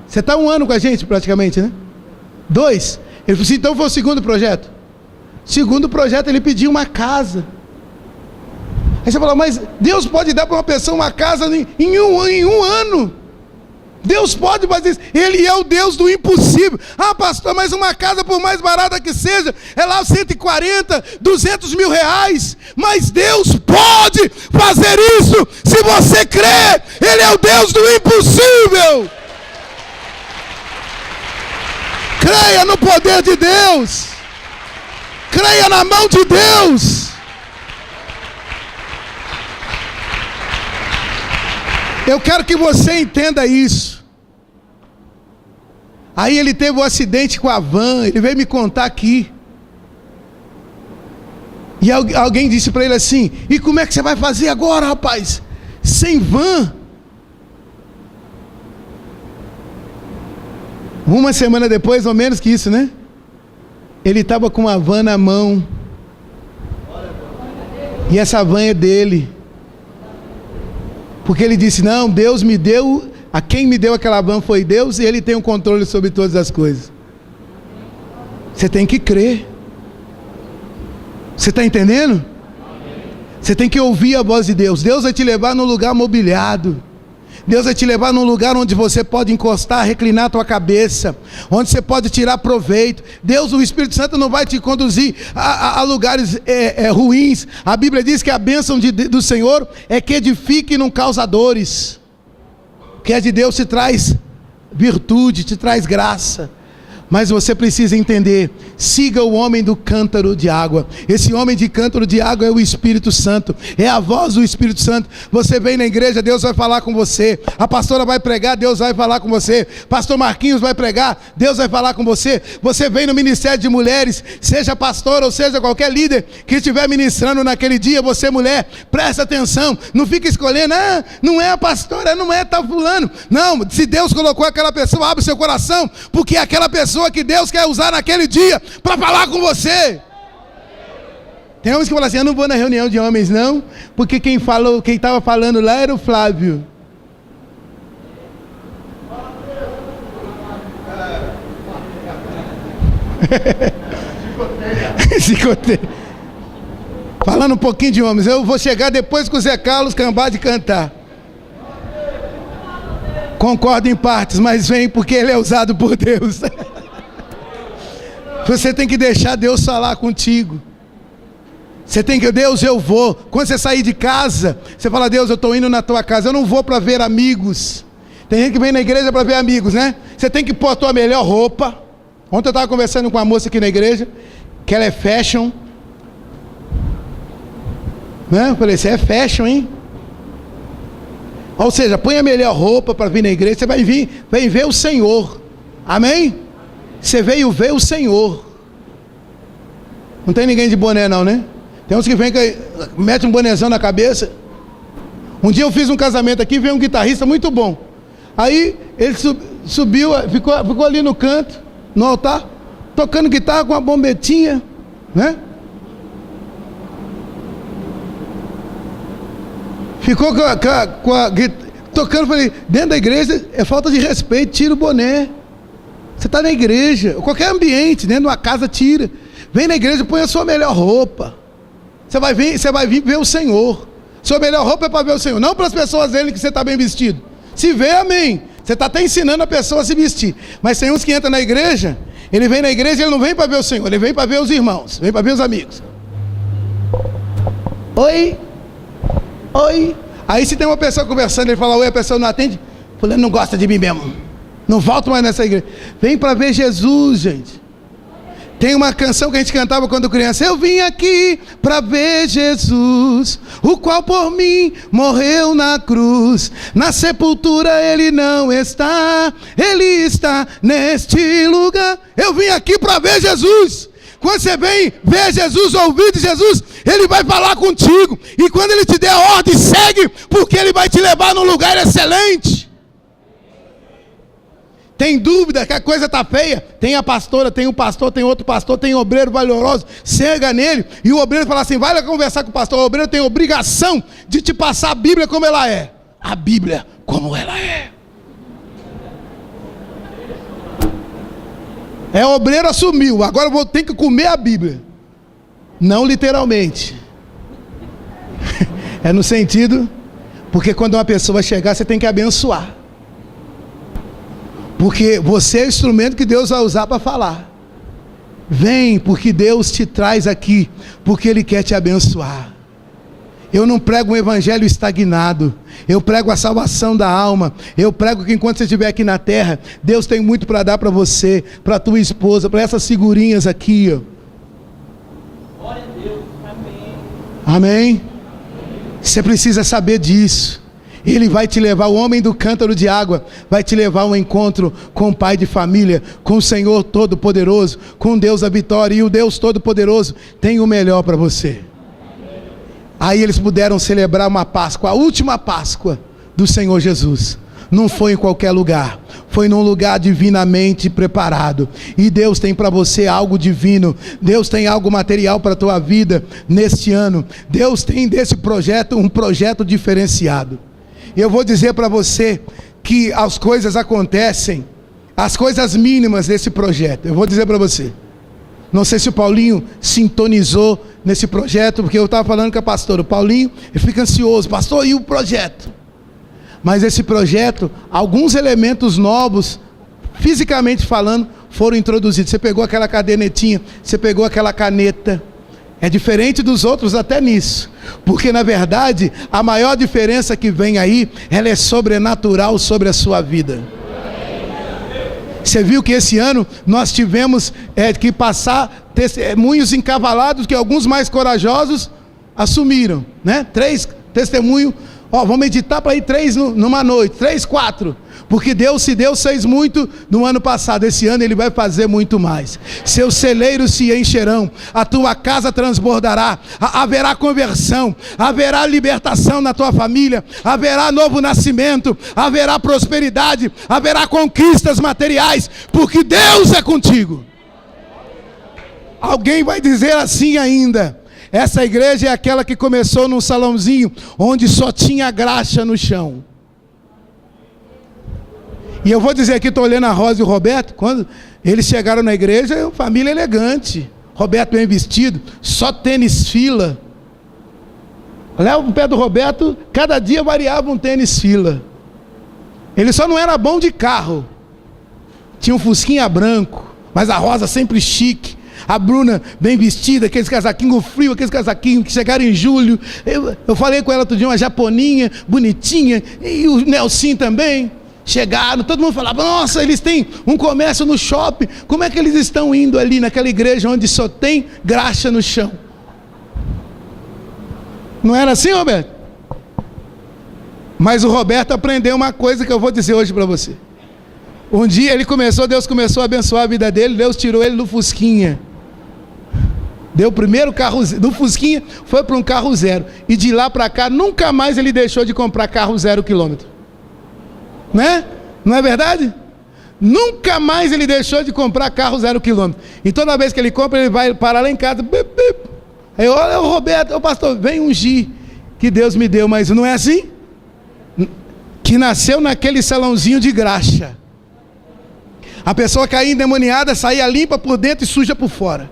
Você está 1 ano com a gente praticamente, né? 2. Ele falou assim, então foi o segundo projeto. Segundo projeto, ele pediu uma casa. Aí você fala, mas Deus pode dar para uma pessoa uma casa em um ano. Deus pode fazer isso. Ele é o Deus do impossível. Ah, pastor, mas uma casa, por mais barata que seja, é lá 140, 200 mil reais. Mas Deus pode fazer isso se você crer. Ele é o Deus do impossível. Creia no poder de Deus. Creia na mão de Deus. Eu quero que você entenda isso. Aí ele teve um acidente com a van, ele veio me contar aqui. E alguém disse para ele assim, e como é que você vai fazer agora, rapaz? Sem van? Uma semana depois, ou menos que isso, né? Ele estava com uma van na mão. E essa van é dele. Porque ele disse, não, Deus me deu, a quem me deu aquela van foi Deus, e Ele tem o controle sobre todas as coisas. Você tem que crer. Você está entendendo? Você tem que ouvir a voz de Deus. Deus vai te levar num lugar mobiliado. Deus vai te levar num lugar onde você pode encostar, reclinar a tua cabeça, onde você pode tirar proveito. Deus, o Espírito Santo não vai te conduzir a lugares ruins. A Bíblia diz que a bênção do Senhor é que edifique e não causa dores. O que é de Deus te traz virtude, te traz graça. Mas você precisa entender, siga o homem do cântaro de água. Esse homem de cântaro de água é o Espírito Santo, é a voz do Espírito Santo. Você vem na igreja, Deus vai falar com você. A pastora vai pregar, Deus vai falar com você. Pastor Marquinhos vai pregar, Deus vai falar com você. Você vem no ministério de mulheres, seja pastor ou seja qualquer líder que estiver ministrando naquele dia, você mulher, presta atenção, não fica escolhendo, não é a pastora, não é tal fulano. Não, se Deus colocou aquela pessoa, abre seu coração, porque aquela pessoa que Deus quer usar naquele dia para falar com você. Tem homens que falam assim, eu não vou na reunião de homens não, porque quem estava falando lá era o Flávio. Falando um pouquinho de homens, eu vou chegar depois que o Zé Carlos acabar de cantar. Concordo em partes, mas vem porque ele é usado por Deus. Você tem que deixar Deus falar contigo. Você tem que, Deus, eu vou. Quando você sair de casa, você fala, Deus, eu estou indo na tua casa, eu não vou para ver amigos. Tem gente que vem na igreja para ver amigos, né? Você tem que pôr a tua melhor roupa. Ontem eu estava conversando com uma moça aqui na igreja, que ela é fashion. Né? Eu falei, você é fashion, hein? Ou seja, põe a melhor roupa para vir na igreja, você vai ver o Senhor. Amém? Você veio ver o Senhor. Não tem ninguém de boné não, né? Tem uns que vem, mete um bonézão na cabeça. Um dia eu fiz um casamento aqui, veio um guitarrista muito bom. Aí ele subiu, ficou ali no canto, no altar, tocando guitarra com uma bombetinha, né? Ficou tocando, falei, dentro da igreja é falta de respeito, tira o boné. Você está na igreja, qualquer ambiente, dentro de uma casa, tira. Vem na igreja, põe a sua melhor roupa. Você vai vir ver o Senhor. Sua melhor roupa é para ver o Senhor, não para as pessoas verem que você está bem vestido. Se vê, amém. Você está até ensinando a pessoa a se vestir. Mas tem uns que entram na igreja, ele vem na igreja, ele não vem para ver o Senhor, ele vem para ver os irmãos, vem para ver os amigos. Oi. Oi. Aí se tem uma pessoa conversando, ele fala oi, a pessoa não atende, fulano não gosta de mim mesmo. Não volto mais nessa igreja. Vem para ver Jesus, gente. Tem uma canção que a gente cantava quando criança. Eu vim aqui para ver Jesus, o qual por mim morreu na cruz. Na sepultura ele não está, ele está neste lugar. Eu vim aqui para ver Jesus. Quando você vem ver Jesus, ouvir de Jesus, Ele vai falar contigo. E quando Ele te der a ordem, segue, porque Ele vai te levar num lugar excelente. Tem dúvida que a coisa está feia? Tem a pastora, tem o pastor, tem outro pastor, tem obreiro valoroso. Chega nele e o obreiro fala assim, vai lá conversar com o pastor. O obreiro tem obrigação de te passar a Bíblia como ela é. A Bíblia como ela é. É, obreiro assumiu, agora eu vou ter que comer a Bíblia. Não literalmente. É no sentido, porque quando uma pessoa chegar, você tem que abençoar. Porque você é o instrumento que Deus vai usar para falar. Vem, porque Deus te traz aqui, porque Ele quer te abençoar. Eu não prego um evangelho estagnado. Eu prego a salvação da alma. Eu prego que enquanto você estiver aqui na terra, Deus tem muito para dar para você, para tua esposa, para essas figurinhas aqui, ó. Glória a Deus. Amém. Amém? Você precisa saber disso. Ele vai te levar, o homem do cântaro de água vai te levar a um encontro com o pai de família, com o Senhor Todo-Poderoso, com Deus da vitória. E o Deus Todo-Poderoso tem o melhor para você. Aí eles puderam celebrar uma Páscoa, a última Páscoa do Senhor Jesus. Não foi em qualquer lugar, foi num lugar divinamente preparado. E Deus tem para você algo divino. Deus tem algo material para a tua vida neste ano. Deus tem desse projeto um projeto diferenciado. E eu vou dizer para você que as coisas acontecem, as coisas mínimas desse projeto. Eu vou dizer para você. Não sei se o Paulinho sintonizou nesse projeto, porque eu estava falando com a pastora. O Paulinho, ele fica ansioso. Pastor, e o projeto? Mas esse projeto, alguns elementos novos, fisicamente falando, foram introduzidos. Você pegou aquela cadernetinha, você pegou aquela caneta. É diferente dos outros até nisso. Porque na verdade, a maior diferença que vem aí, ela é sobrenatural sobre a sua vida. Você viu que esse ano nós tivemos que passar testemunhos encavalados que alguns mais corajosos assumiram, né? 3 testemunhos. Vamos meditar para ir 3 numa noite, 3, 4. Porque Deus, se Deus fez muito no ano passado, esse ano Ele vai fazer muito mais. Seus celeiros se encherão, a tua casa transbordará, haverá conversão, haverá libertação na tua família, haverá novo nascimento, haverá prosperidade, haverá conquistas materiais, porque Deus é contigo. Alguém vai dizer assim ainda: essa igreja é aquela que começou num salãozinho onde só tinha graxa no chão. E eu vou dizer aqui, estou olhando a Rosa e o Roberto, quando eles chegaram na igreja, família elegante. Roberto bem vestido, só tênis fila. Lá o pé do Roberto, cada dia variava um tênis fila. Ele só não era bom de carro. Tinha um fusquinha branco, mas a Rosa sempre chique. A Bruna bem vestida, aqueles casaquinhos frio, aqueles casaquinhos que chegaram em julho. Eu falei com ela outro dia, uma japoninha, bonitinha, e o Nelson também. Chegaram, todo mundo falava: nossa, eles têm um comércio no shopping. Como é que eles estão indo ali naquela igreja onde só tem graxa no chão? Não era assim, Roberto? Mas o Roberto aprendeu uma coisa que eu vou dizer hoje para você. Um dia Deus começou a abençoar a vida dele. Deus tirou ele do Fusquinha. Deu o primeiro carro do Fusquinha, foi para um carro zero. E de lá para cá, nunca mais ele deixou de comprar carro 0 quilômetro. Né? Não é verdade? Nunca mais ele deixou de comprar carro 0 quilômetro. E toda vez que ele compra, ele vai parar lá em casa. Bip, bip. Aí, olha o Roberto, pastor, vem ungir que Deus me deu, mas não é assim? Que nasceu naquele salãozinho de graxa. A pessoa caía endemoniada, saía limpa por dentro e suja por fora.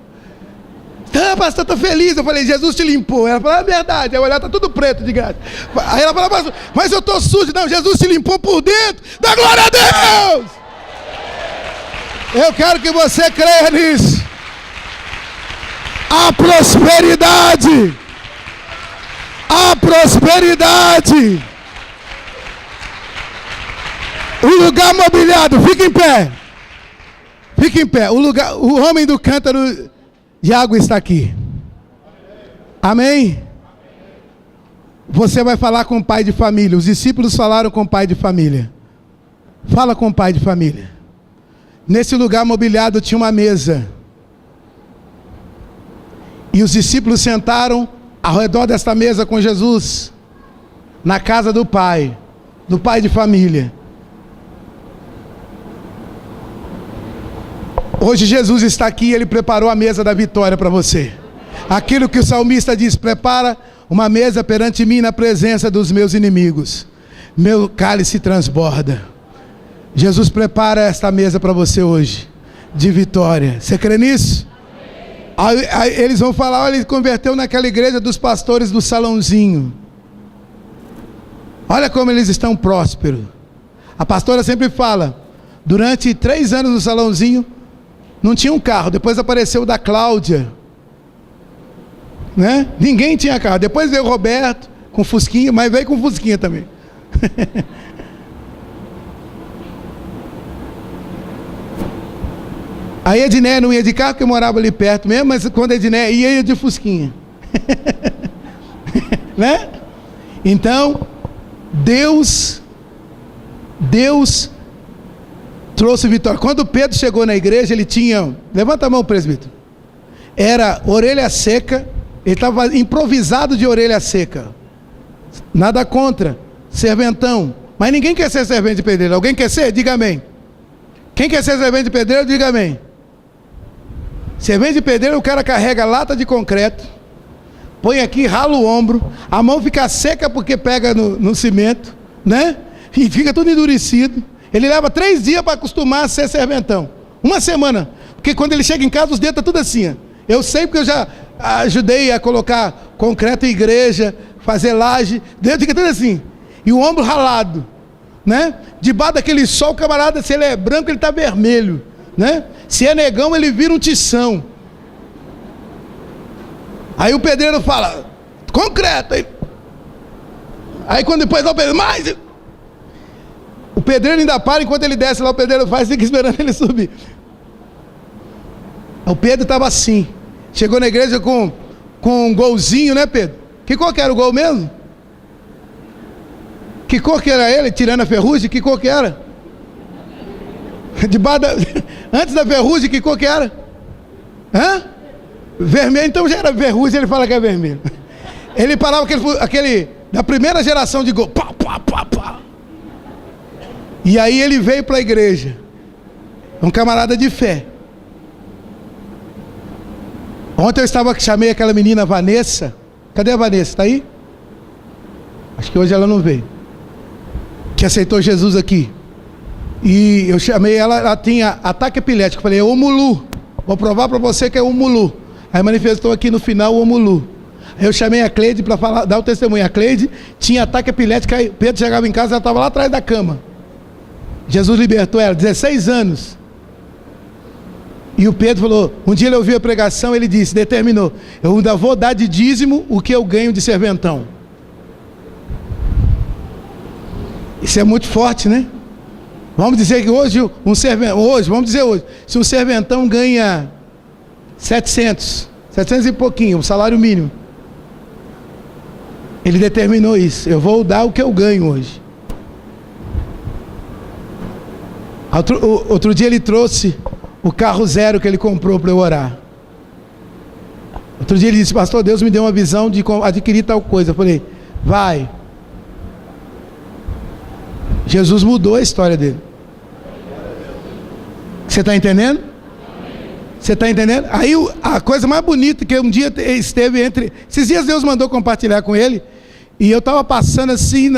Pastor, estou feliz. Eu falei: Jesus te limpou. Ela falou: é verdade. Aí eu olhar, está tudo preto de graça. Aí ela falou: pastor, mas eu estou sujo. Não, Jesus te limpou por dentro. Dá glória a Deus. Eu quero que você creia nisso. A prosperidade. A prosperidade. O lugar mobiliado. Fica em pé. Fica em pé. O homem do cântaro de água está aqui. Amém? Você vai falar com o pai de família. Os discípulos falaram com o pai de família. Fala com o pai de família. Nesse lugar mobiliado tinha uma mesa. E os discípulos sentaram ao redor desta mesa com Jesus. Na casa do pai de família. Hoje Jesus está aqui e Ele preparou a mesa da vitória para você. Aquilo que o salmista diz: prepara uma mesa perante mim na presença dos meus inimigos. Meu cálice transborda. Jesus prepara esta mesa para você hoje. de vitória. Você crê nisso? Aí eles vão falar, olha, ele converteu naquela igreja dos pastores do salãozinho. Olha como eles estão prósperos. A pastora sempre fala, durante 3 anos no salãozinho, não tinha um carro, depois apareceu o da Cláudia, né? Ninguém tinha carro, depois veio o Roberto, com Fusquinha, mas veio com Fusquinha também. A Edné não ia de carro, porque morava ali perto mesmo, mas quando a Edné ia de Fusquinha. Né? Então, Deus trouxe vitória. Quando Pedro chegou na igreja, ele tinha, levanta a mão, presbítero, era orelha seca, ele estava improvisado de orelha seca, nada contra, serventão, mas ninguém quer ser servente de pedreiro. Alguém quer ser? Diga amém. Quem quer ser servente de pedreiro, diga amém. Servente de pedreiro, o cara carrega lata de concreto, põe aqui, rala o ombro, a mão fica seca porque pega no cimento, né? E fica tudo endurecido. Ele leva 3 dias para acostumar a ser serventão. 1 semana, porque quando ele chega em casa, os dedos estão tudo assim, ó. Eu sei porque eu já ajudei a colocar concreto em igreja, fazer laje, dedo fica tudo assim, e o ombro ralado, né? Debaixo daquele sol, camarada, se ele é branco, ele está vermelho, né? Se é negão, ele vira um tição. Aí o pedreiro fala, concreto. Aí quando depois o pedreiro, mais... O pedreiro ainda para, enquanto ele desce lá, o pedreiro faz, fica esperando ele subir. O Pedro estava assim, chegou na igreja com um golzinho, né, Pedro? Que cor que era o gol mesmo? Que cor que era ele, tirando a ferrugem? Que cor que era? Antes da ferrugem, que cor que era? Hã? Vermelho, então já era ferrugem, ele fala que é vermelho. Ele parava aquele da primeira geração de gol. Pá, pá, pá, pá. E aí ele veio para a igreja. Um camarada de fé. Ontem eu chamei aquela menina Vanessa. Cadê a Vanessa? Está aí? Acho que hoje ela não veio. Que aceitou Jesus aqui. E eu chamei ela tinha ataque epilético. Falei, é o Mulu. Vou provar para você que é o Mulu. Aí manifestou aqui no final o Mulu. Aí eu chamei a Cleide para dar o testemunho. A Cleide tinha ataque epilético. Aí Pedro chegava em casa, ela estava lá atrás da cama. Jesus libertou ela, 16 anos. E o Pedro falou, um dia ele ouviu a pregação, ele disse, determinou, eu ainda vou dar de dízimo o que eu ganho de serventão. Isso é muito forte, né? Vamos dizer que hoje, se um serventão ganha 700 e pouquinho, o salário mínimo. Ele determinou isso, eu vou dar o que eu ganho hoje. Outro dia ele trouxe o carro 0 que ele comprou para eu orar. Outro dia ele disse, pastor, Deus me deu uma visão de adquirir tal coisa. Eu falei, vai. Jesus mudou a história dele. Você está entendendo? Você está entendendo? Aí a coisa mais bonita que um dia esteve entre... Esses dias Deus mandou compartilhar com ele, e eu estava passando assim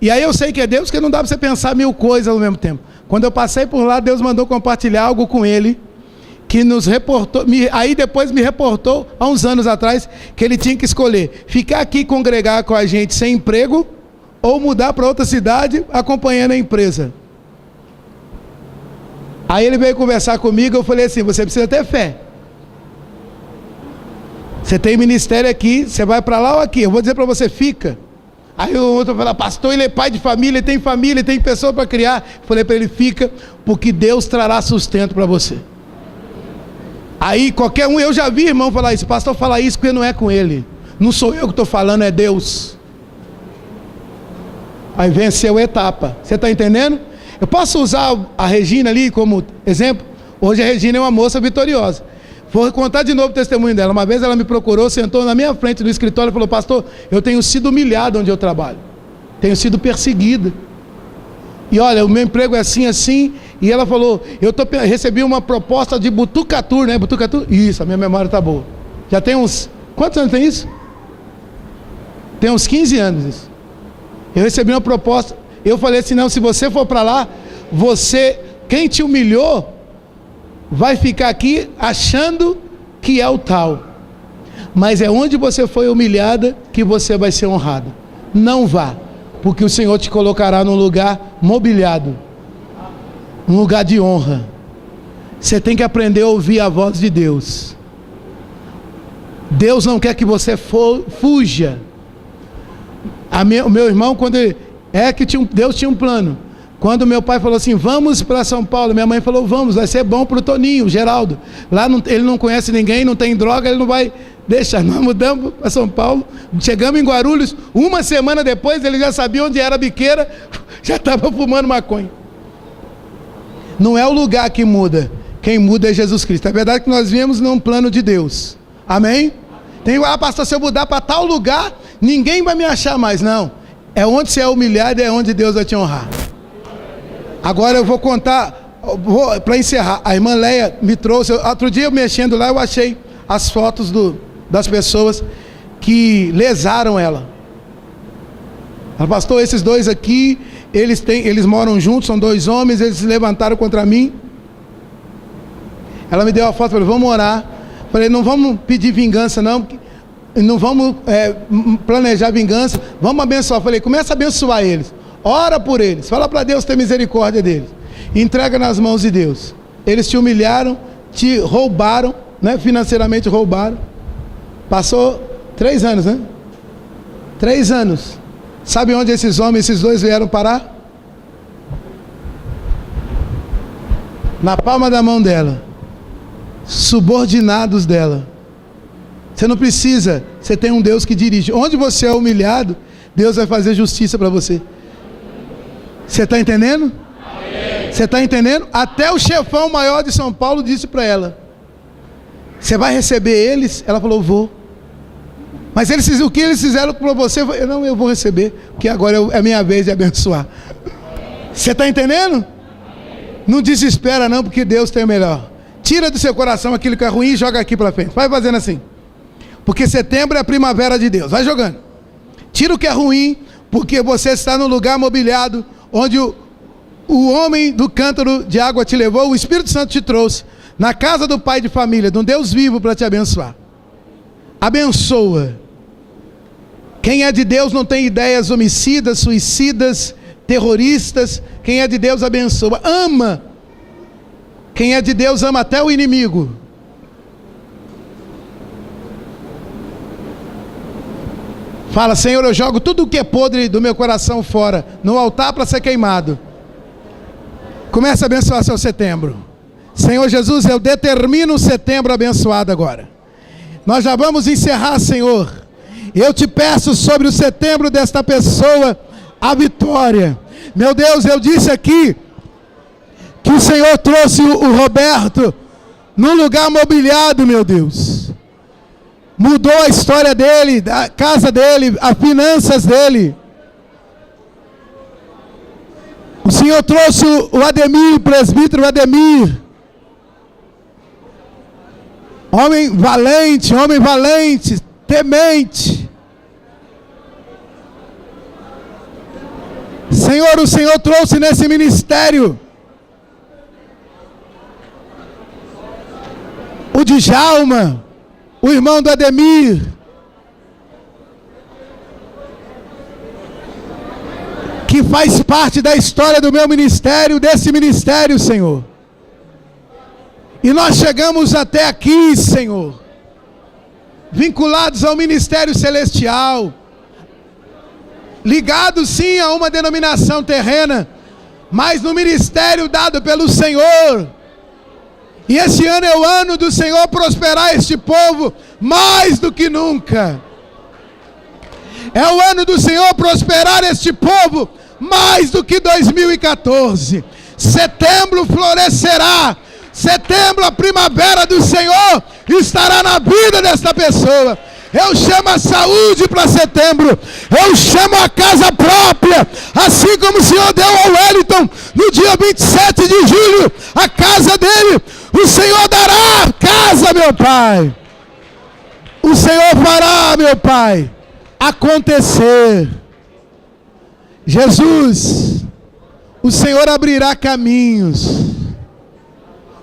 e aí eu sei que é Deus, que não dá para você pensar 1000 coisas ao mesmo tempo. Quando eu passei por lá, Deus mandou compartilhar algo com ele, que nos reportou, aí depois me reportou, há uns anos atrás, que ele tinha que escolher, ficar aqui congregar com a gente sem emprego, ou mudar para outra cidade, acompanhando a empresa. Aí ele veio conversar comigo, eu falei assim, você precisa ter fé. Você tem ministério aqui, você vai para lá ou aqui? Eu vou dizer para você, fica. Aí o outro falou, pastor, ele é pai de família, tem pessoa para criar. Eu falei para ele, fica, porque Deus trará sustento para você. Aí qualquer um, eu já vi irmão falar isso, pastor fala isso porque não é com ele. Não sou eu que estou falando, é Deus. Aí venceu a etapa, você está entendendo? Eu posso usar a Regina ali como exemplo? Hoje a Regina é uma moça vitoriosa. Vou contar de novo o testemunho dela. Uma vez ela me procurou, sentou na minha frente no escritório e falou, pastor, eu tenho sido humilhada onde eu trabalho. Tenho sido perseguida. E olha, o meu emprego é assim, assim. E ela falou, recebi uma proposta de Butucatu, né? Butucatu? Isso, a minha memória está boa. Já tem uns... Quantos anos tem isso? Tem uns 15 anos isso. Eu recebi uma proposta. Eu falei assim, não, se você for para lá, você quem te humilhou vai ficar aqui achando que é o tal. Mas é onde você foi humilhada que você vai ser honrada. Não vá, porque o Senhor te colocará num lugar mobiliado, um lugar de honra. Você tem que aprender a ouvir a voz de Deus. Deus não quer que você fuja. O meu irmão, quando Deus tinha um plano. Quando meu pai falou assim, vamos para São Paulo, minha mãe falou, vamos, vai ser bom para o Toninho, Geraldo. Lá ele não conhece ninguém, não tem droga, ele não vai deixar. Nós mudamos para São Paulo, chegamos em Guarulhos, uma semana depois ele já sabia onde era a biqueira, já estava fumando maconha. Não é o lugar que muda, quem muda é Jesus Cristo. É verdade que nós viemos num plano de Deus, amém? Pastor, se eu mudar para tal lugar, ninguém vai me achar mais. Não, é onde você é humilhado, é onde Deus vai te honrar. Agora eu vou contar, para encerrar, a irmã Leia me trouxe, outro dia eu mexendo lá, eu achei as fotos das pessoas que lesaram ela. Ela, pastor, esses dois aqui, eles moram juntos, são dois homens, eles se levantaram contra mim. Ela me deu a foto, falei, vamos orar. Falei, não vamos pedir vingança não vamos planejar vingança, vamos abençoar. Falei, começa a abençoar eles. Ora por eles, fala para Deus ter misericórdia deles, entrega nas mãos de Deus. Eles te humilharam, te roubaram, né? Financeiramente roubaram. Passou 3 anos, né? 3 anos. Sabe onde esses dois vieram parar? Na palma da mão dela, subordinados dela. Você não precisa, você tem um Deus que dirige. Onde você é humilhado, Deus vai fazer justiça para você. Você está entendendo? Você está entendendo? Até o chefão maior de São Paulo disse para ela, você vai receber eles? Ela falou, vou. Mas o que eles fizeram para você? Eu vou receber, porque agora é a minha vez de abençoar. Você está entendendo? Não desespera não, porque Deus tem o melhor. Tira do seu coração aquilo que é ruim e joga aqui para frente. Vai fazendo assim. Porque setembro é a primavera de Deus. Vai jogando. Tira o que é ruim, porque você está no lugar mobiliado, onde o homem do cântaro de água te levou, o Espírito Santo te trouxe, na casa do Pai de família, de um Deus vivo para te abençoar. Abençoa. Quem é de Deus não tem ideias homicidas, suicidas, terroristas. Quem é de Deus abençoa. Ama. Quem é de Deus ama até o inimigo. Fala, Senhor, eu jogo tudo o que é podre do meu coração fora, no altar para ser queimado. Comece a abençoar seu setembro. Senhor Jesus, eu determino o setembro abençoado agora. Nós já vamos encerrar, Senhor. Eu te peço sobre o setembro desta pessoa a vitória. Meu Deus, eu disse aqui que o Senhor trouxe o Roberto num lugar mobiliado, meu Deus. Mudou a história dele, a casa dele, as finanças dele. O Senhor trouxe o Ademir, o presbítero Ademir. Homem valente, temente. Senhor, o Senhor trouxe nesse ministério o Djalma, o irmão do Ademir, que faz parte da história do meu ministério, desse ministério, Senhor. E nós chegamos até aqui, Senhor, vinculados ao ministério celestial, ligados sim a uma denominação terrena, mas no ministério dado pelo Senhor. E esse ano é o ano do Senhor prosperar este povo mais do que nunca. É o ano do Senhor prosperar este povo mais do que 2014. Setembro florescerá. Setembro, a primavera do Senhor estará na vida desta pessoa. Eu chamo a saúde para setembro. Eu chamo a casa própria. Assim como o Senhor deu ao Wellington no dia 27 de julho, a casa dele. O Senhor dará casa, meu Pai. O Senhor fará, meu Pai, acontecer. Jesus, o Senhor abrirá caminhos.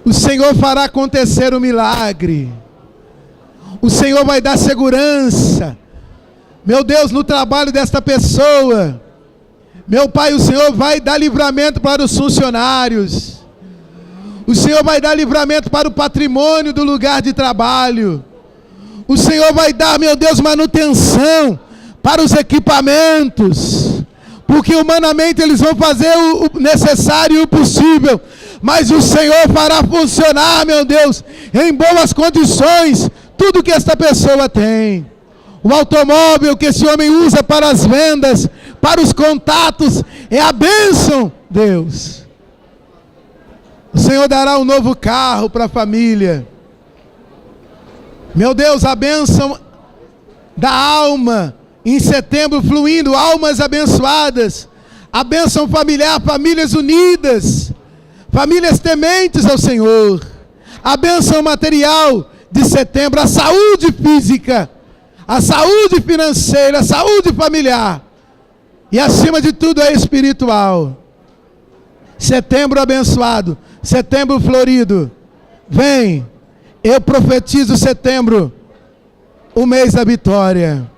O Senhor fará acontecer um milagre. O Senhor vai dar segurança. Meu Deus, no trabalho desta pessoa. Meu Pai, o Senhor vai dar livramento para os funcionários. O Senhor vai dar livramento para o patrimônio do lugar de trabalho. O Senhor vai dar, meu Deus, manutenção para os equipamentos. Porque humanamente eles vão fazer o necessário e o possível. Mas o Senhor fará funcionar, meu Deus, em boas condições, tudo que esta pessoa tem. O automóvel que esse homem usa para as vendas, para os contatos, é a bênção, Deus. O Senhor dará um novo carro para a família. Meu Deus, a bênção da alma, em setembro fluindo, almas abençoadas. A bênção familiar, famílias unidas, famílias tementes ao Senhor. A bênção material de setembro, a saúde física, a saúde financeira, a saúde familiar. E acima de tudo é espiritual. Setembro abençoado, setembro florido. Vem, eu profetizo setembro, o mês da vitória.